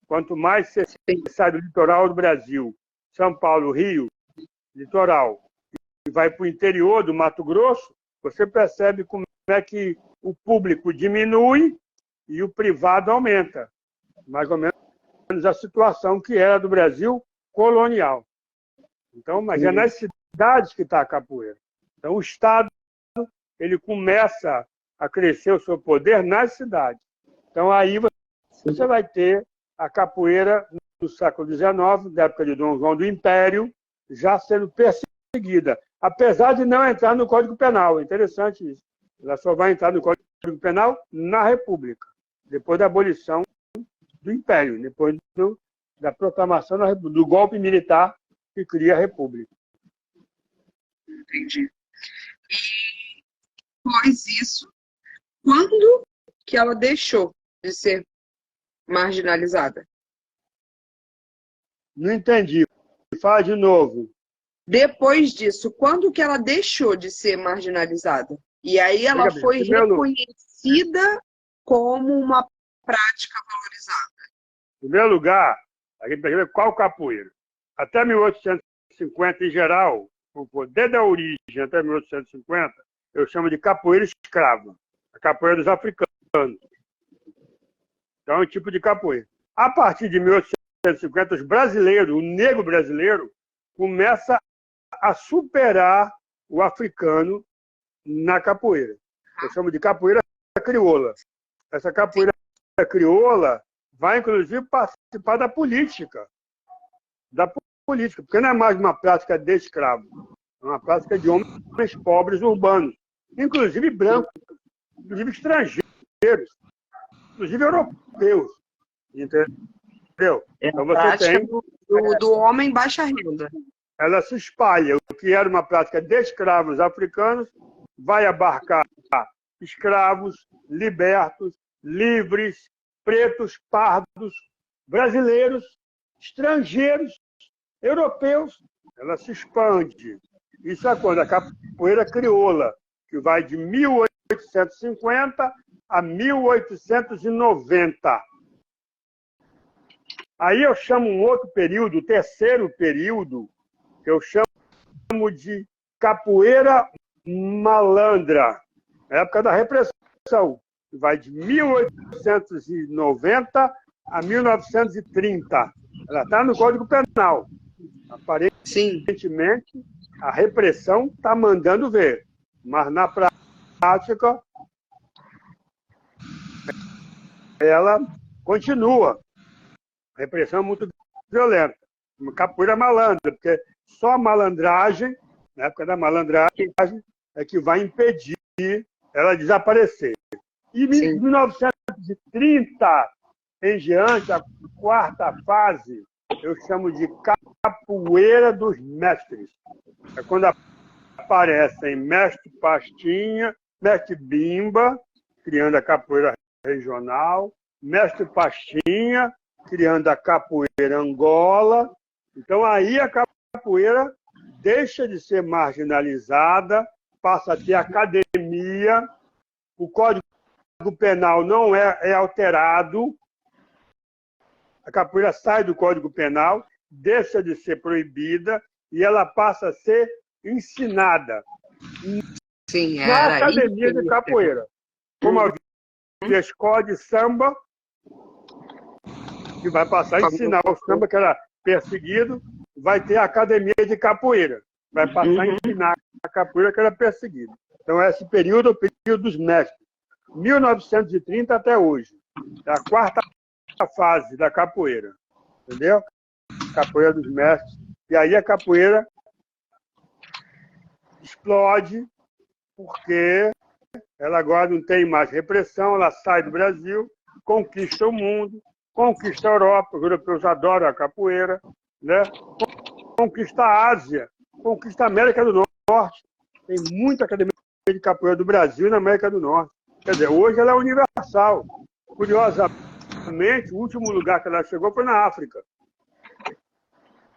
quanto mais você sai do litoral do Brasil, São Paulo, Rio, litoral, e vai para o interior do Mato Grosso, você percebe como é que o público diminui e o privado aumenta. Mais ou menos a situação que era do Brasil colonial. Então, mas é nas cidades que está a capoeira. Então, o Estado ele começa a crescer o seu poder nas cidades. Então, aí você vai ter a capoeira no século XIX, da época de Dom João do Império, já sendo perseguida, apesar de não entrar no Código Penal. É interessante isso. Ela só vai entrar no Código Penal na República, depois da abolição do Império, depois da proclamação do golpe militar que cria a República. Entendi. E, após isso, quando que ela deixou de ser marginalizada? Não entendi. Fala de novo. Depois disso, quando que ela deixou de ser marginalizada? E aí ela foi reconhecida como uma prática valorizada. Em primeiro lugar, a gente pergunta qual capoeira. Até 1850, em geral, o poder da origem até 1850, eu chamo de capoeira escrava. A capoeira dos africanos. Então, é um tipo de capoeira. A partir de 1850, os brasileiros, o negro brasileiro, começa a superar o africano na capoeira. Eu chamo de capoeira crioula. Essa capoeira crioula vai, inclusive, participar da política. Porque não é mais uma prática de escravo. É uma prática de homens pobres urbanos. Inclusive brancos, inclusive estrangeiros, inclusive europeus. Entendeu? Então você tem do homem baixa renda. Ela se espalha. O que era uma prática de escravos africanos vai abarcar escravos, libertos, livres, pretos, pardos, brasileiros, estrangeiros, europeus. Ela se expande. Isso é quando a capoeira crioula, que vai de 1850 a 1890. Aí eu chamo um outro período, o terceiro período, que eu chamo de capoeira malandra, na época da repressão, que vai de 1890 a 1930. Ela está no Código Penal. Aparentemente, a repressão está mandando ver, mas na prática ela continua. A repressão é muito violenta. Uma capoeira malandra, porque só a malandragem, na época da malandragem, é que vai impedir ela desaparecer. E em 1930 em diante, a quarta fase, eu chamo de capoeira dos mestres. É quando aparecem mestre Pastinha, mestre Bimba, criando a capoeira regional, mestre Pastinha, criando a capoeira Angola, Então aí a capoeira deixa de ser marginalizada, passa a ter academia, o Código Penal não é alterado, a capoeira sai do Código Penal, deixa de ser proibida e ela passa a ser ensinada Sim, na era academia de isso. capoeira. Como havia a escola de samba, que vai passar a ensinar o samba que era perseguido, vai ter a academia de capoeira, vai passar a ensinar a capoeira que era perseguida. Então esse período é o período dos mestres, 1930 até hoje, é a quarta fase da capoeira, entendeu? Capoeira dos mestres. E aí a capoeira explode porque ela agora não tem mais repressão, ela sai do Brasil, conquista o mundo, conquista a Europa, os europeus adoram a capoeira, né? Conquista a Ásia, conquista a América do Norte. Tem muita academia de capoeira do Brasil e na América do Norte. Quer dizer, hoje ela é universal. Curiosamente, o último lugar que ela chegou foi na África.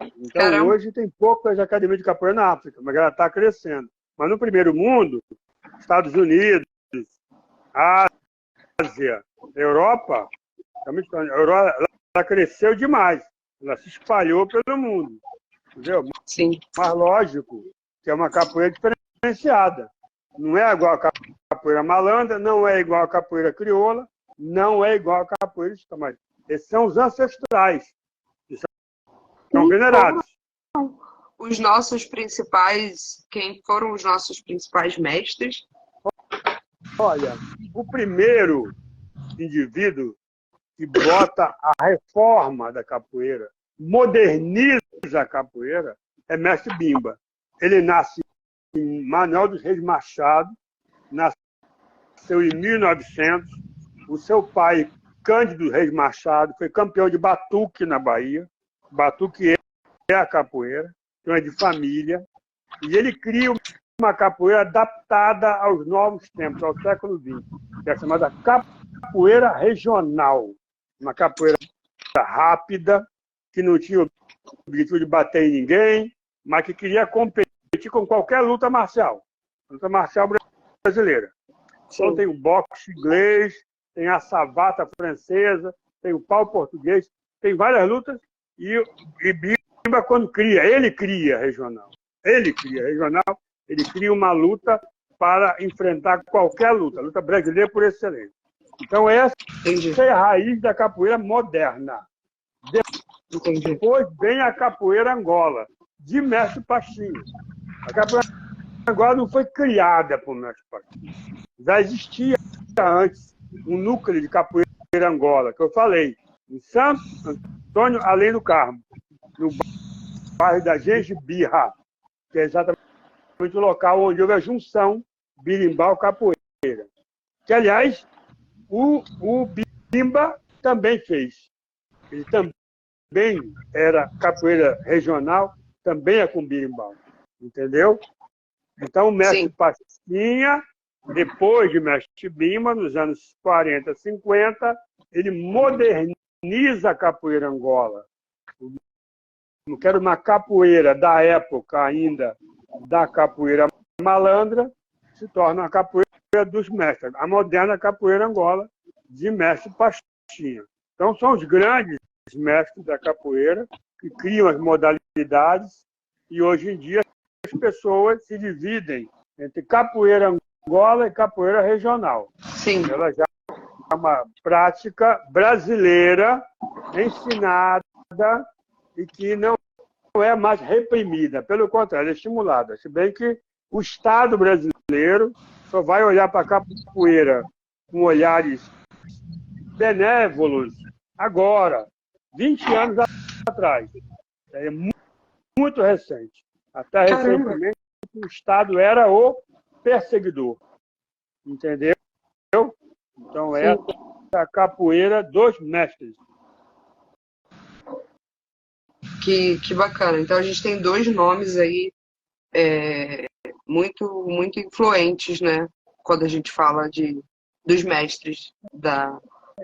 Então, Caramba. hoje tem poucas academias de capoeira na África, mas ela está crescendo. Mas no primeiro mundo, Estados Unidos, Ásia, Europa, ela cresceu demais. Ela se espalhou pelo mundo. Entendeu? Sim. Mas lógico que é uma capoeira diferenciada. Não é igual a capoeira malandra, não é igual a capoeira crioula, não é igual a capoeira de mas esses são os ancestrais, que são venerados. Os nossos principais, quem foram os nossos principais mestres? Olha, o primeiro indivíduo que bota a reforma da capoeira, moderniza a capoeira, é Mestre Bimba. Ele nasce em Manuel dos Reis Machado, nasceu em 1900. O seu pai, Cândido Reis Machado, foi campeão de batuque na Bahia. Batuque é a capoeira, então é de família. E ele cria uma capoeira adaptada aos novos tempos, ao século XX, que é chamada capoeira regional. Uma capoeira rápida, que não tinha o objetivo de bater em ninguém, mas que queria competir com qualquer luta marcial brasileira. Então tem o boxe inglês, tem a savata francesa, tem o pau português, tem várias lutas, e Bimba, quando ele cria regional, ele cria uma luta para enfrentar qualquer luta brasileira por excelência. Então essa é a raiz da capoeira moderna. Depois vem a capoeira Angola, de Mestre Pastinha. A capoeira Angola não foi criada por Mestre Pastinha. Já existia antes um núcleo de capoeira Angola, que eu falei, em Santo Antônio, além do Carmo, no bairro da Gengibirra, que é exatamente o local onde houve a junção birimbau-capoeira. Que, aliás, o Bimba também fez. Ele também era capoeira regional, também é com birimbau. Entendeu? Então, o Mestre Pastinha, depois de Mestre Bimba, nos anos 40, 50, ele moderniza a capoeira Angola. Eu quero uma capoeira da época ainda da capoeira malandra, se torna a capoeira dos mestres, a moderna capoeira Angola, de Mestre Pastinha. Então, são os grandes mestres da capoeira que criam as modalidades e, hoje em dia, as pessoas se dividem entre capoeira Angola e capoeira regional. Sim. Ela já é uma prática brasileira, ensinada e que não é mais reprimida, pelo contrário, é estimulada. Se bem que o Estado brasileiro só vai olhar para a capoeira com olhares benévolos agora, 20 anos atrás. É muito recente. Até recentemente, o Estado era o perseguidor. Entendeu? Então, essa é a capoeira dos mestres. Que bacana. Então, a gente tem dois nomes aí muito, muito influentes, né? Quando a gente fala dos mestres da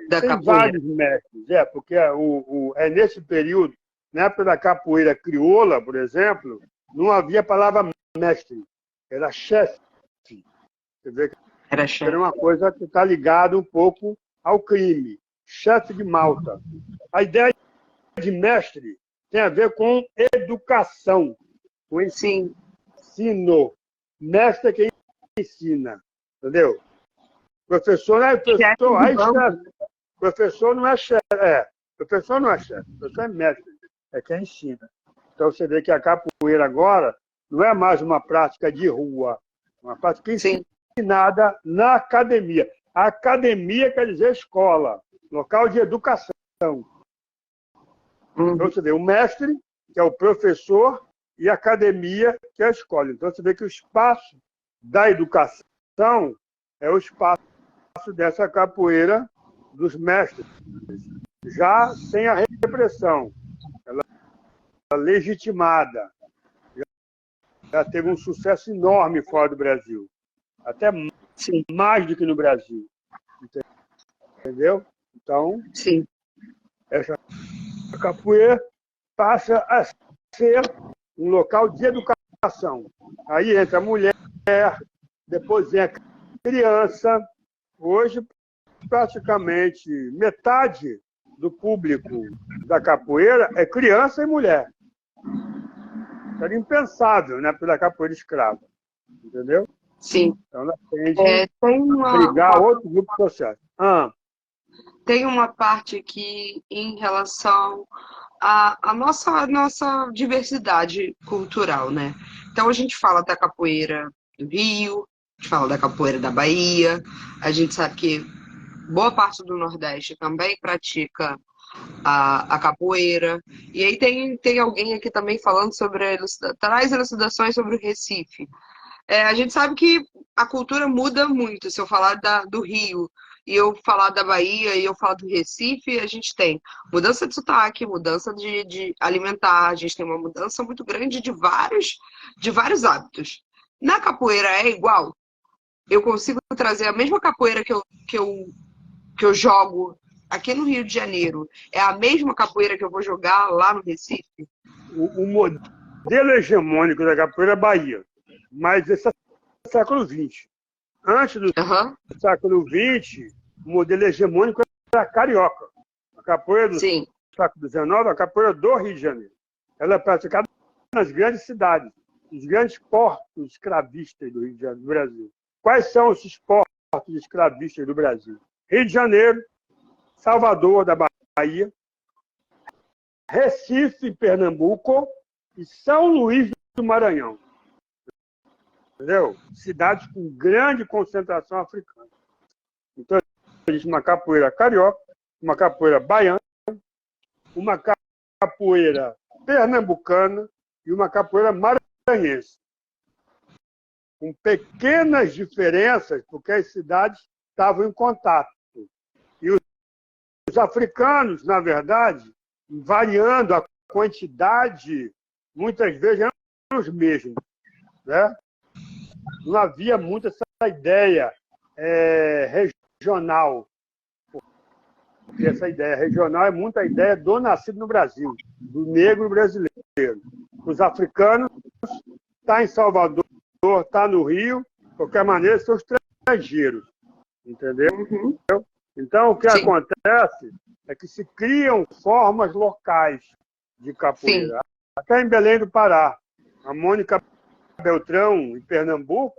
tem capoeira. vários mestres, porque é nesse período, Na época da capoeira crioula, por exemplo, não havia a palavra mestre, era chefe. Você vê que Era era chefe. uma coisa que está ligada um pouco ao crime. Chefe de malta. A ideia de mestre tem a ver com educação, com Sim. ensino. Mestre é quem ensina, entendeu? Professor não é Chefe professor, de aí banco. chefe. Professor não é chefe, professor não é chefe, professor é mestre, é quem ensina. Então você vê que a capoeira agora não é mais uma prática de rua, é uma prática Sim. ensinada na academia. A academia quer dizer escola, local de educação. Então você vê o mestre, que é o professor, e a academia, que é a escola. Então você vê que o espaço da educação é o espaço dessa capoeira dos mestres. Já sem a repressão, ela é legitimada, já teve um sucesso enorme fora do Brasil, até Sim. mais do que no Brasil, entendeu? Então, Sim. essa capoeira passa a ser um local de educação. Aí entra a mulher, depois vem a criança. Hoje, praticamente metade do público da capoeira é criança e mulher. Era impensável, né, pela capoeira escrava, entendeu? Sim. Então ela tende Tem a brigar outros grupos sociais. tem uma parte aqui em relação à nossa diversidade cultural, né? Então a gente fala da capoeira do Rio, a gente fala da capoeira da Bahia, a gente sabe que boa parte do Nordeste também pratica a capoeira. E aí tem alguém aqui também falando sobre traz elucidações sobre o Recife. A gente sabe que a cultura muda muito. Se eu falar do Rio e eu falar da Bahia e eu falar do Recife, a gente tem mudança de sotaque, mudança de alimentar, a gente tem uma mudança muito grande de vários hábitos. Na capoeira é igual? Eu consigo trazer a mesma capoeira que eu jogo aqui no Rio de Janeiro, é a mesma capoeira que eu vou jogar lá no Recife? O modelo hegemônico da capoeira é a Bahia, mas esse é o século XX. Antes do Aham. século XX, o modelo hegemônico era carioca. A capoeira do Sim. século XIX, a capoeira do Rio de Janeiro. Ela é praticada nas grandes cidades, nos grandes portos escravistas do Rio de Janeiro, do Brasil. Quais são esses portos escravistas do Brasil? Rio de Janeiro, Salvador, da Bahia, Recife, Pernambuco e São Luís do Maranhão. Entendeu? Cidades com grande concentração africana. Então, existe uma capoeira carioca, uma capoeira baiana, uma capoeira pernambucana e uma capoeira maranhense. Com pequenas diferenças, porque as cidades estavam em contato. E os africanos, na verdade, variando a quantidade, muitas vezes eram os mesmos. Né? Não havia muito essa ideia regional. Porque essa ideia regional é muito a ideia do nascido no Brasil, do negro brasileiro. Os africanos estão em Salvador, está no Rio, de qualquer maneira, são estrangeiros. Entendeu? Uhum. Então, o que Sim. acontece é que se criam formas locais de capoeira. Sim. Até em Belém do Pará. A Mônica Beltrão, em Pernambuco,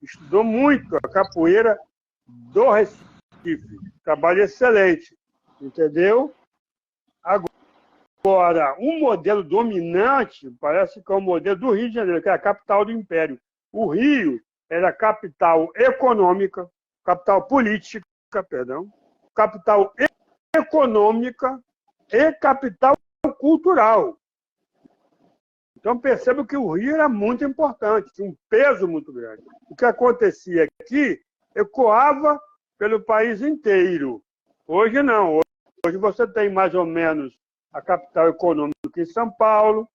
estudou muito a capoeira do Recife. Trabalho excelente. Entendeu? Agora, um modelo dominante parece que é o modelo do Rio de Janeiro, que é a capital do Império. O Rio era capital econômica, capital política, capital econômica e capital cultural. Então perceba que o Rio era muito importante, tinha um peso muito grande. O que acontecia aqui ecoava pelo país inteiro. Hoje não. Hoje você tem mais ou menos a capital econômica em São Paulo,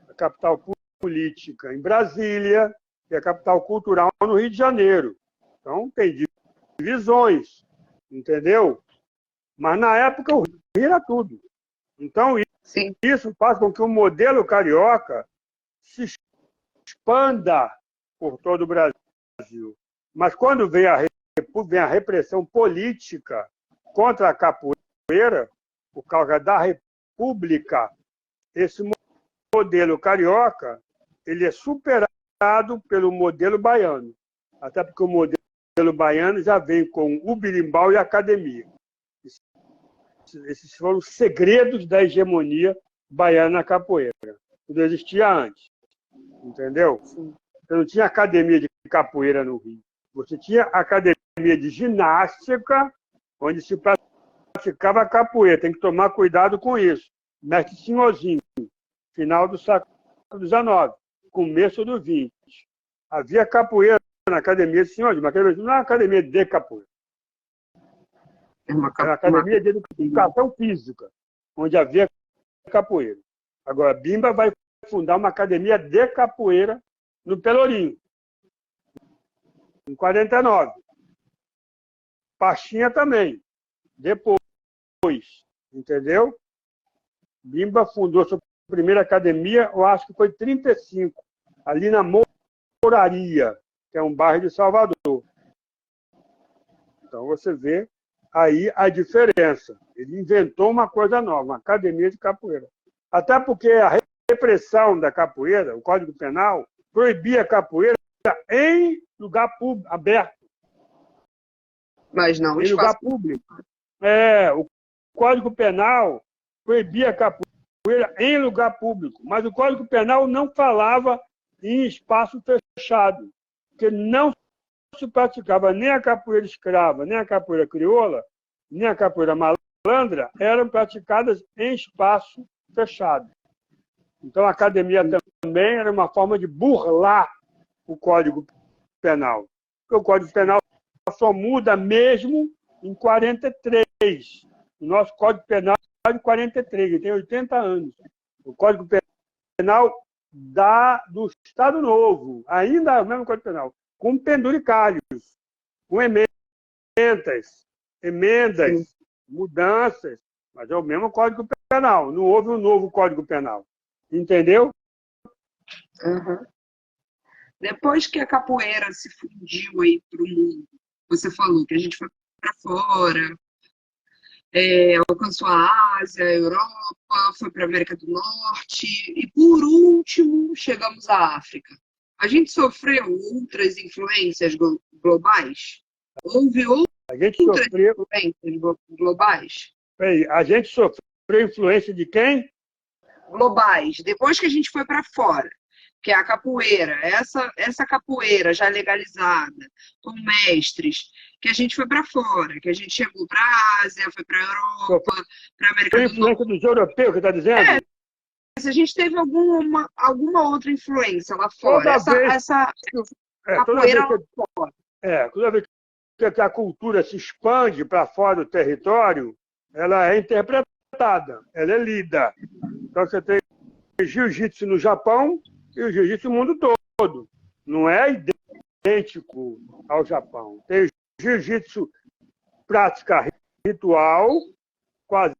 a capital política em Brasília e a capital cultural no Rio de Janeiro. Então tem divisões, entendeu? Mas na época o Rio era tudo. Então, Sim. isso faz com que o modelo carioca se expanda por todo o Brasil. Mas quando vem a repressão política contra a capoeira, por causa da República, esse modelo carioca ele é superado pelo modelo baiano. Até porque o modelo baiano já vem com o berimbau e a academia. Esses foram os segredos da hegemonia baiana na capoeira. Não existia antes. Entendeu? Você não tinha academia de capoeira no Rio. Você tinha academia de ginástica, onde se praticava capoeira. Tem que tomar cuidado com isso. Mestre Senhorzinho, final do século XIX, começo do XX. Havia capoeira na academia de Senhorzinho, mas não era uma academia de capoeira. Era uma academia de educação física, onde havia capoeira. Agora, Bimba vai fundar uma academia de capoeira no Pelourinho, em 49. Pachinha também, depois, entendeu? Bimba fundou sua primeira academia, eu acho que foi em 35, ali na Mouraria, que é um bairro de Salvador. Então você vê aí a diferença. Ele inventou uma coisa nova, uma academia de capoeira. Até porque a repressão da capoeira, o Código Penal, proibia a capoeira em lugar público, aberto. Mas não em lugar público. O Código Penal proibia a capoeira em lugar público, mas o Código Penal não falava em espaço fechado, porque não se praticava nem a capoeira escrava, nem a capoeira crioula, nem a capoeira malandra, eram praticadas em espaço fechado. Então a academia também era uma forma de burlar o Código Penal. Porque o Código Penal só muda mesmo em 43. O nosso Código Penal é de 43, ele tem 80 anos. O Código Penal do Estado Novo, ainda é o mesmo Código Penal, com penduricalhos, com emendas, mudanças, mas é o mesmo Código Penal. Não houve um novo Código Penal. Entendeu? Uhum. Depois que a capoeira se fundiu aí para o mundo, você falou que a gente foi para fora, alcançou a Ásia, a Europa, foi para a América do Norte e, por último, chegamos à África. A gente sofreu outras influências globais? Houve outras influências globais? A gente sofreu influência de quem? Globais. Depois que a gente foi para fora, que é a capoeira, essa capoeira já legalizada, com mestres, que a gente foi para fora, que a gente chegou para a Ásia, foi para a Europa, para a América do Norte. Influência dos europeus, que está dizendo? Se a gente teve alguma outra influência lá fora, capoeira lá fora. Toda vez que a cultura se expande para fora do território, ela é interpretada, ela é lida. Então você tem jiu-jitsu no Japão e o jiu-jitsu no mundo todo. Não é idêntico ao Japão. Tem jiu-jitsu prática ritual, quase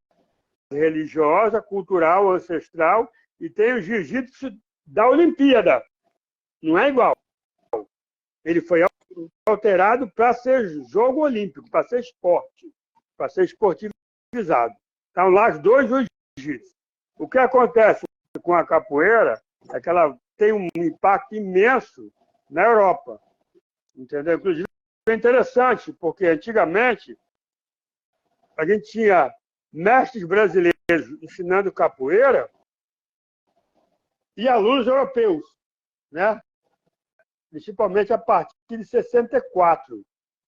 religiosa, cultural, ancestral, e tem o jiu-jitsu da Olimpíada. Não é igual. Ele foi alterado para ser jogo olímpico, para ser esporte, para ser esportivizado. Então, lá os dois jiu-jitsu. O que acontece com a capoeira é que ela tem um impacto imenso na Europa. Entendeu? Inclusive, é interessante, porque antigamente a gente tinha mestres brasileiros ensinando capoeira e alunos europeus, né? Principalmente a partir de 64,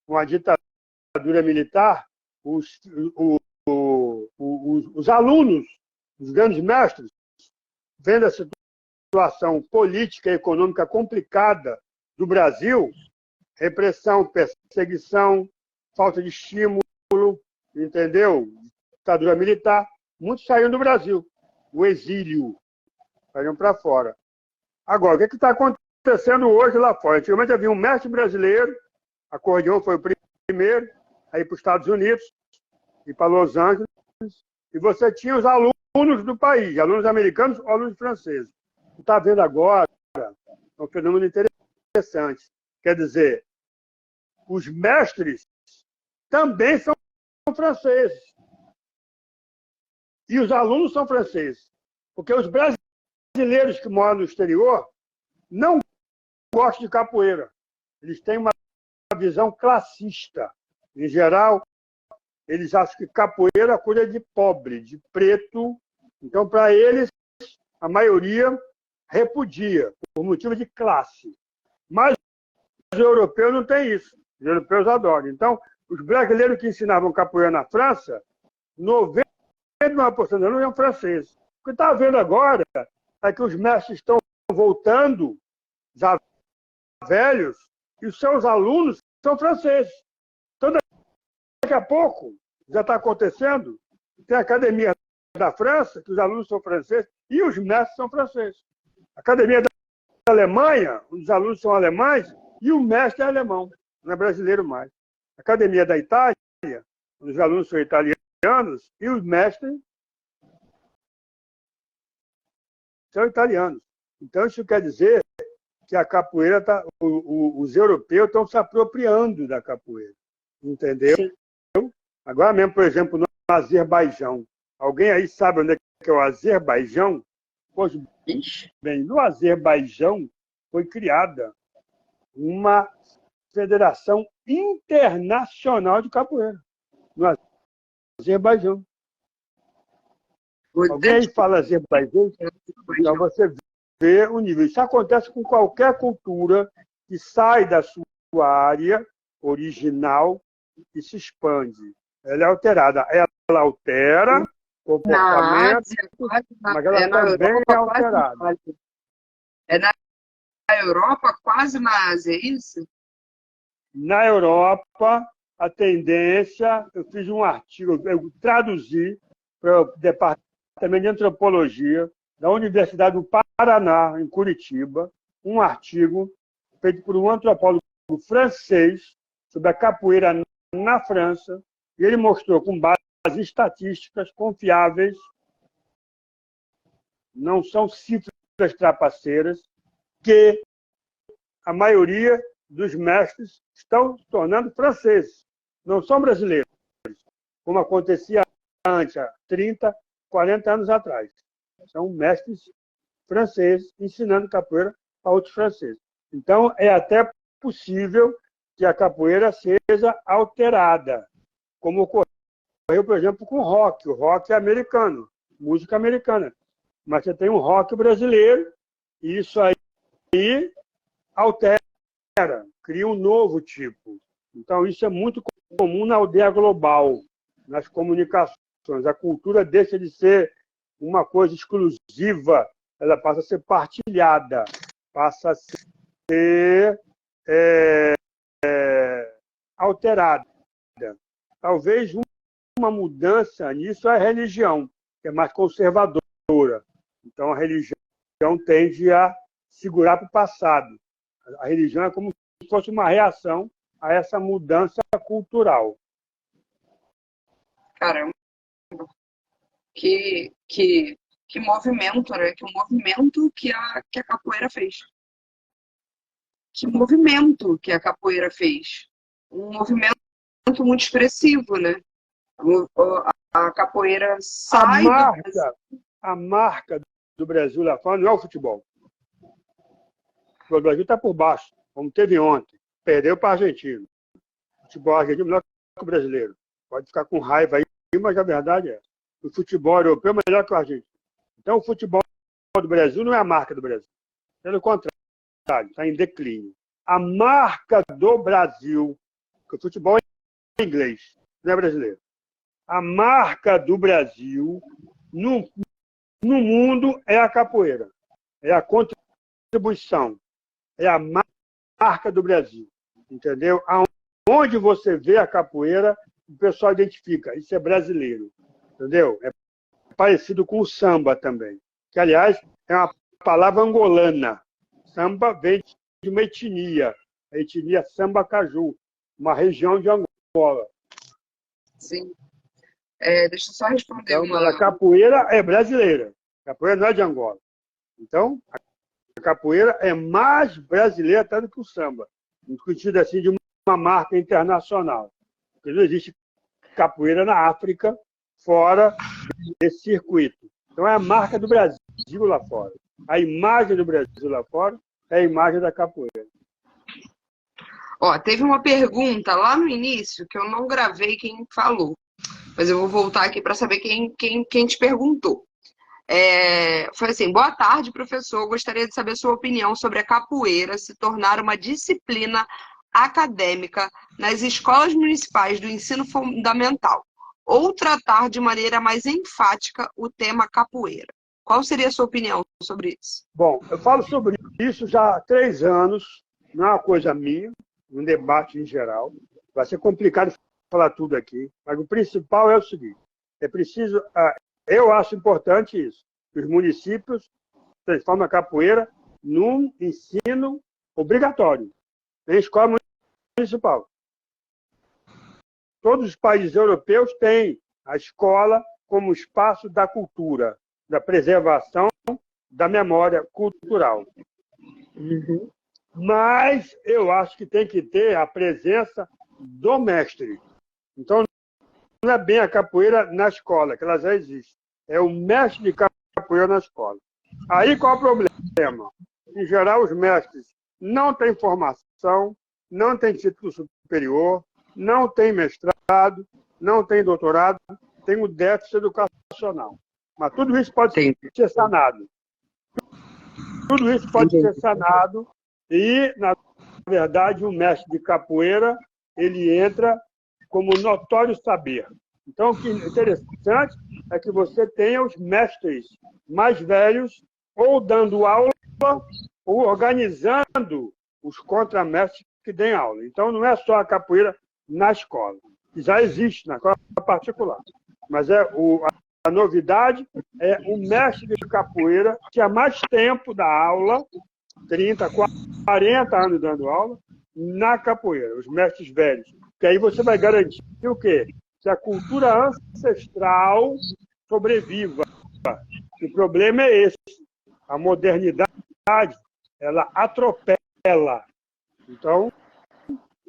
com a ditadura militar, os alunos, os grandes mestres, vendo a situação política e econômica complicada do Brasil, repressão, perseguição, falta de estímulo, entendeu? Ditadura militar, muitos saíram do Brasil. O exílio, saíram para fora. Agora, o que está acontecendo hoje lá fora? Antigamente havia um mestre brasileiro, acordeão foi o primeiro, aí para os Estados Unidos e para Los Angeles, e você tinha os alunos alunos do país, alunos americanos ou alunos franceses. Está vendo agora, é um fenômeno interessante. Quer dizer, os mestres também são franceses. E os alunos são franceses. Porque os brasileiros que moram no exterior não gostam de capoeira. Eles têm uma visão classista. Em geral, eles acham que capoeira é coisa de pobre, de preto. Então, para eles, a maioria repudia, por motivo de classe. Mas os europeus não têm isso. Os europeus adoram. Então, os brasileiros que ensinavam capoeira na França, 99% deles eram franceses. O que está vendo agora é que os mestres estão voltando, já velhos, e os seus alunos são franceses. Então, daqui a pouco, já está acontecendo, tem a Academia da França, que os alunos são franceses, e os mestres são franceses. A Academia da Alemanha, os alunos são alemães, e o mestre é alemão, não é brasileiro mais. A Academia da Itália, os alunos são italianos, e os mestres são italianos. Então, isso quer dizer que a capoeira, os europeus estão se apropriando da capoeira. Entendeu? Sim. Agora mesmo, por exemplo, no Azerbaijão. Alguém aí sabe onde é que é o Azerbaijão? Pois bem, no Azerbaijão foi criada uma federação internacional de capoeira. No Azerbaijão. Alguém aí fala Azerbaijão? Então você vê o nível. Isso acontece com qualquer cultura que sai da sua área original e se expande. Ela é alterada. Ela altera comportamento, mas ela também é alterada. É na Europa, quase na Ásia, é isso? Na Europa, a tendência, eu fiz um artigo, eu traduzi para o Departamento de Antropologia da Universidade do Paraná, em Curitiba, um artigo feito por um antropólogo francês sobre a capoeira na França, e ele mostrou com bases estatísticas confiáveis, não são cifras trapaceiras, que a maioria dos mestres estão se tornando franceses, não são brasileiros, como acontecia antes, há 30, 40 anos atrás. São mestres franceses ensinando capoeira a outros franceses. Então, é até possível que a capoeira seja alterada, como ocorreu, por exemplo, com o rock. O rock é americano, música americana. Mas você tem um rock brasileiro, e isso aí altera, cria um novo tipo. Então, isso é muito comum na aldeia global, nas comunicações. A cultura deixa de ser uma coisa exclusiva, ela passa a ser partilhada, passa a ser alterada. Talvez uma mudança nisso é a religião, que é mais conservadora. Então, a religião tende a segurar para o passado. A religião é como se fosse uma reação a essa mudança cultural. Caramba. Que movimento, né? Que movimento que a capoeira fez. Que movimento que a capoeira fez. Um movimento muito expressivo, né? A capoeira sai a marca do Brasil lá fora não é o futebol. O Brasil está por baixo, como teve ontem. Perdeu para a Argentina. O futebol argentino é melhor que o brasileiro. Pode ficar com raiva aí, mas a verdade é o futebol europeu é melhor que o argentino. Então, o futebol do Brasil não é a marca do Brasil. Pelo contrário, está em declínio. A marca do Brasil, que o futebol é inglês, não é brasileiro. A marca do Brasil no mundo é a capoeira. É a contribuição. É a marca do Brasil. Entendeu? Onde você vê a capoeira, o pessoal identifica. Isso é brasileiro. Entendeu? É parecido com o samba também. Que, aliás, é uma palavra angolana. Samba vem de uma etnia. A etnia Samba Caju, uma região de Angola. Sim. Deixa eu só responder Então, mas a capoeira é brasileira. A capoeira não é de Angola. Então, a capoeira é mais brasileira até do que o samba, no sentido assim de uma marca internacional. Porque não existe capoeira na África fora desse circuito. Então, é a marca do Brasil lá fora. A imagem do Brasil lá fora é a imagem da capoeira. Ó, teve uma pergunta lá no início que eu não gravei quem falou, mas eu vou voltar aqui para saber quem te perguntou. Foi assim: boa tarde, professor. Gostaria de saber sua opinião sobre a capoeira se tornar uma disciplina acadêmica nas escolas municipais do ensino fundamental, ou tratar de maneira mais enfática o tema capoeira. Qual seria a sua opinião sobre isso? Bom, eu falo sobre isso já há 3 anos, não é uma coisa minha, um debate em geral. Vai ser complicado falar tudo aqui, mas o principal é o seguinte: é preciso, eu acho importante isso, que os municípios transformem a capoeira num ensino obrigatório, em escola municipal. Todos os países europeus têm a escola como espaço da cultura, da preservação da memória cultural. Uhum. Mas eu acho que tem que ter a presença do mestre. Então, não é bem a capoeira na escola, que ela já existe. É o mestre de capoeira na escola. Aí qual é o problema? Em geral, os mestres não têm formação, não têm título superior, não têm mestrado, não têm doutorado, têm um déficit educacional. Mas tudo isso pode ser sanado. Tudo isso pode ser sanado e, na verdade, o mestre de capoeira, ele entra como notório saber. Então, o que é interessante é que você tenha os mestres mais velhos ou dando aula ou organizando os contramestres que deem aula. Então, não é só a capoeira na escola, que já existe na escola particular. Mas a novidade é o mestre de capoeira que há mais tempo da aula, 30, 40 anos dando aula, na capoeira, os mestres velhos. Que aí você vai garantir o quê? Que a cultura ancestral sobreviva. O problema é esse. A modernidade, ela atropela. Então,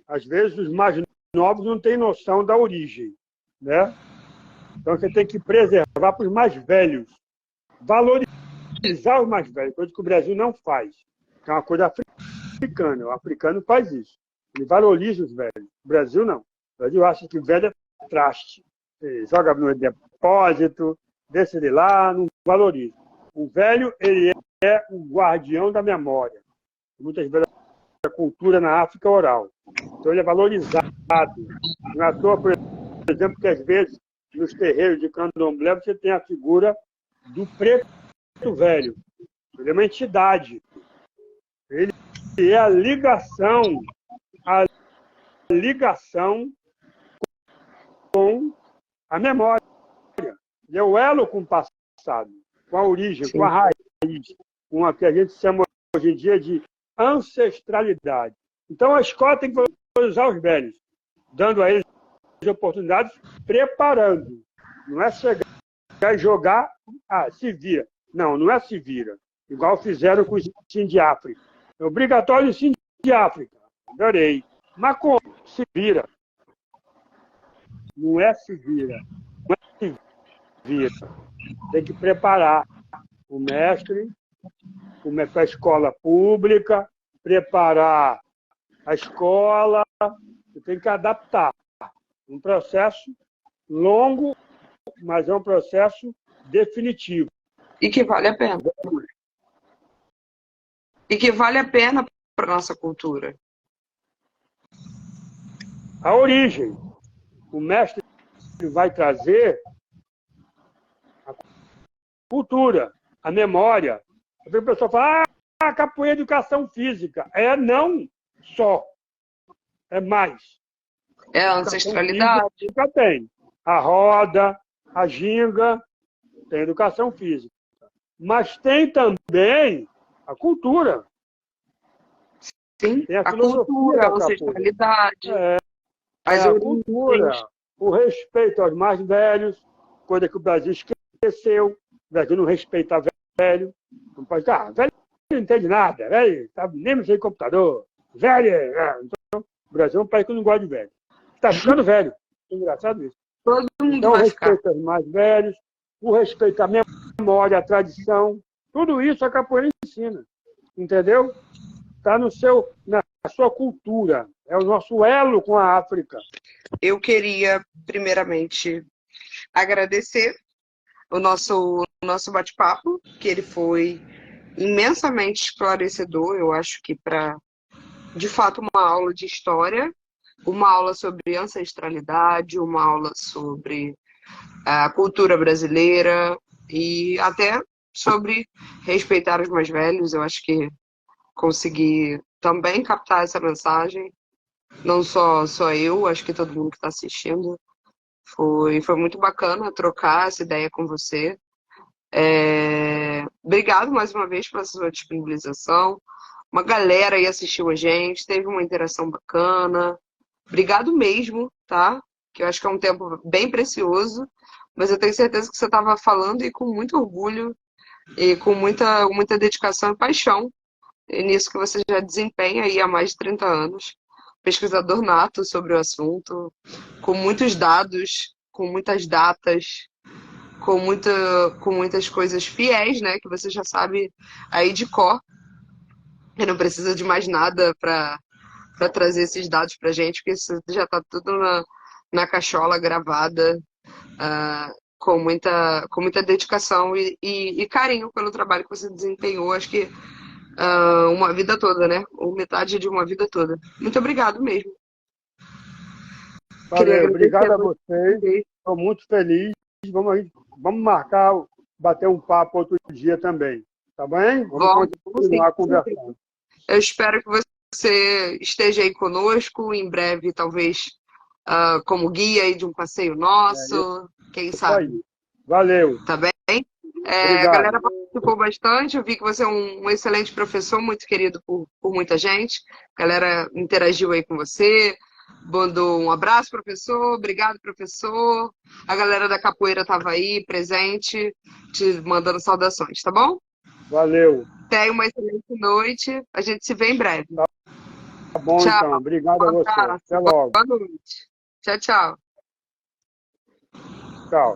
às vezes, os mais novos não têm noção da origem, né? Então, você tem que preservar para os mais velhos. Valorizar os mais velhos, coisa que o Brasil não faz. É uma coisa africana. O africano faz isso. Ele valoriza os velhos. O Brasil não. O Brasil acha que o velho é traste. Ele joga no depósito, deixa ele lá, não valoriza. O velho, ele é o guardião da memória. Muitas vezes a cultura na África é oral. Então ele é valorizado. Não é à toa, por exemplo, que às vezes nos terreiros de candomblé você tem a figura do preto velho. Ele é uma entidade. Ele é a ligação com a memória. Ele é o elo com o passado, com a origem, sim, com a raiz, com a que a gente chama hoje em dia de ancestralidade. Então a escola tem que valorizar os velhos, dando a eles oportunidades, preparando. Não é chegar e jogar, se vira. Não, não é se vira. Igual fizeram com o ensino de África. É obrigatório o ensino de África. Adorei. Mas como? Se vira. Não é se vira. Não é se vira. Tem que preparar o mestre para a escola pública, preparar a escola, tem que adaptar. Um processo longo, mas é um processo definitivo. E que vale a pena. E que vale a pena para a nossa cultura. A origem. O mestre vai trazer a cultura, a memória. A pessoa fala, capoeira é educação física. Não só. É mais. É a ancestralidade. Física tem. A roda, a ginga, tem educação física. Mas tem também a cultura. Sim, tem a cultura, a ancestralidade. A cultura. o respeito aos mais velhos, coisa que o Brasil esqueceu. O Brasil não respeita velho. Não pode estar, velho não entende nada, velho sabe nem mexer em computador. Velho, então, o Brasil é um país que não gosta de velho. Está ficando velho. É engraçado isso. Todo mundo Então, o vai ficar. respeito aos mais velhos, o respeito à memória, à tradição, tudo isso a capoeira ensina. Entendeu? Está na sua cultura. É o nosso elo com a África. Eu queria, primeiramente, agradecer o nosso bate-papo, que ele foi imensamente esclarecedor. Eu acho que para, de fato, uma aula de história, uma aula sobre ancestralidade, uma aula sobre a cultura brasileira e até sobre respeitar os mais velhos. Eu acho que consegui também captar essa mensagem, não só eu, acho que todo mundo que está assistindo. Foi muito bacana trocar essa ideia com você. Obrigado mais uma vez pela sua disponibilização. Uma galera aí assistiu a gente, teve uma interação bacana. Obrigado mesmo, tá? Que eu acho que é um tempo bem precioso, mas eu tenho certeza que você estava falando e com muito orgulho e com muita dedicação e paixão nisso que você já desempenha aí há mais de 30 anos. Pesquisador nato sobre o assunto, com muitos dados, com muitas datas, com muitas coisas fiéis, né? Que você já sabe aí de cor. E não precisa de mais nada para trazer esses dados para a gente, porque isso já está tudo na cachola gravada, com muita dedicação e carinho pelo trabalho que você desempenhou. Acho que uma vida toda, né? Ou metade de uma vida toda. Muito obrigado mesmo. Queria Valeu, agradecer obrigado a a vocês. você. Estou muito feliz. Vamos marcar, bater um papo outro dia também. Tá bem? Vamos Vamos sim. continuar conversando. Eu espero que você esteja aí conosco em breve, talvez como guia aí de um passeio nosso, quem Isso sabe, aí. Valeu. tá bem? A Obrigado. galera participou bastante, eu vi que você é um excelente professor, muito querido por muita gente. A galera interagiu aí com você, mandou um abraço, professor, obrigado, professor. A galera da capoeira estava aí, presente, te mandando saudações, tá bom? Valeu. Tenha uma excelente noite, a gente se vê em breve. Tá bom, Tchau, então. Obrigado a um você. abraço, Até logo. boa noite. Tchau, tchau. Tchau.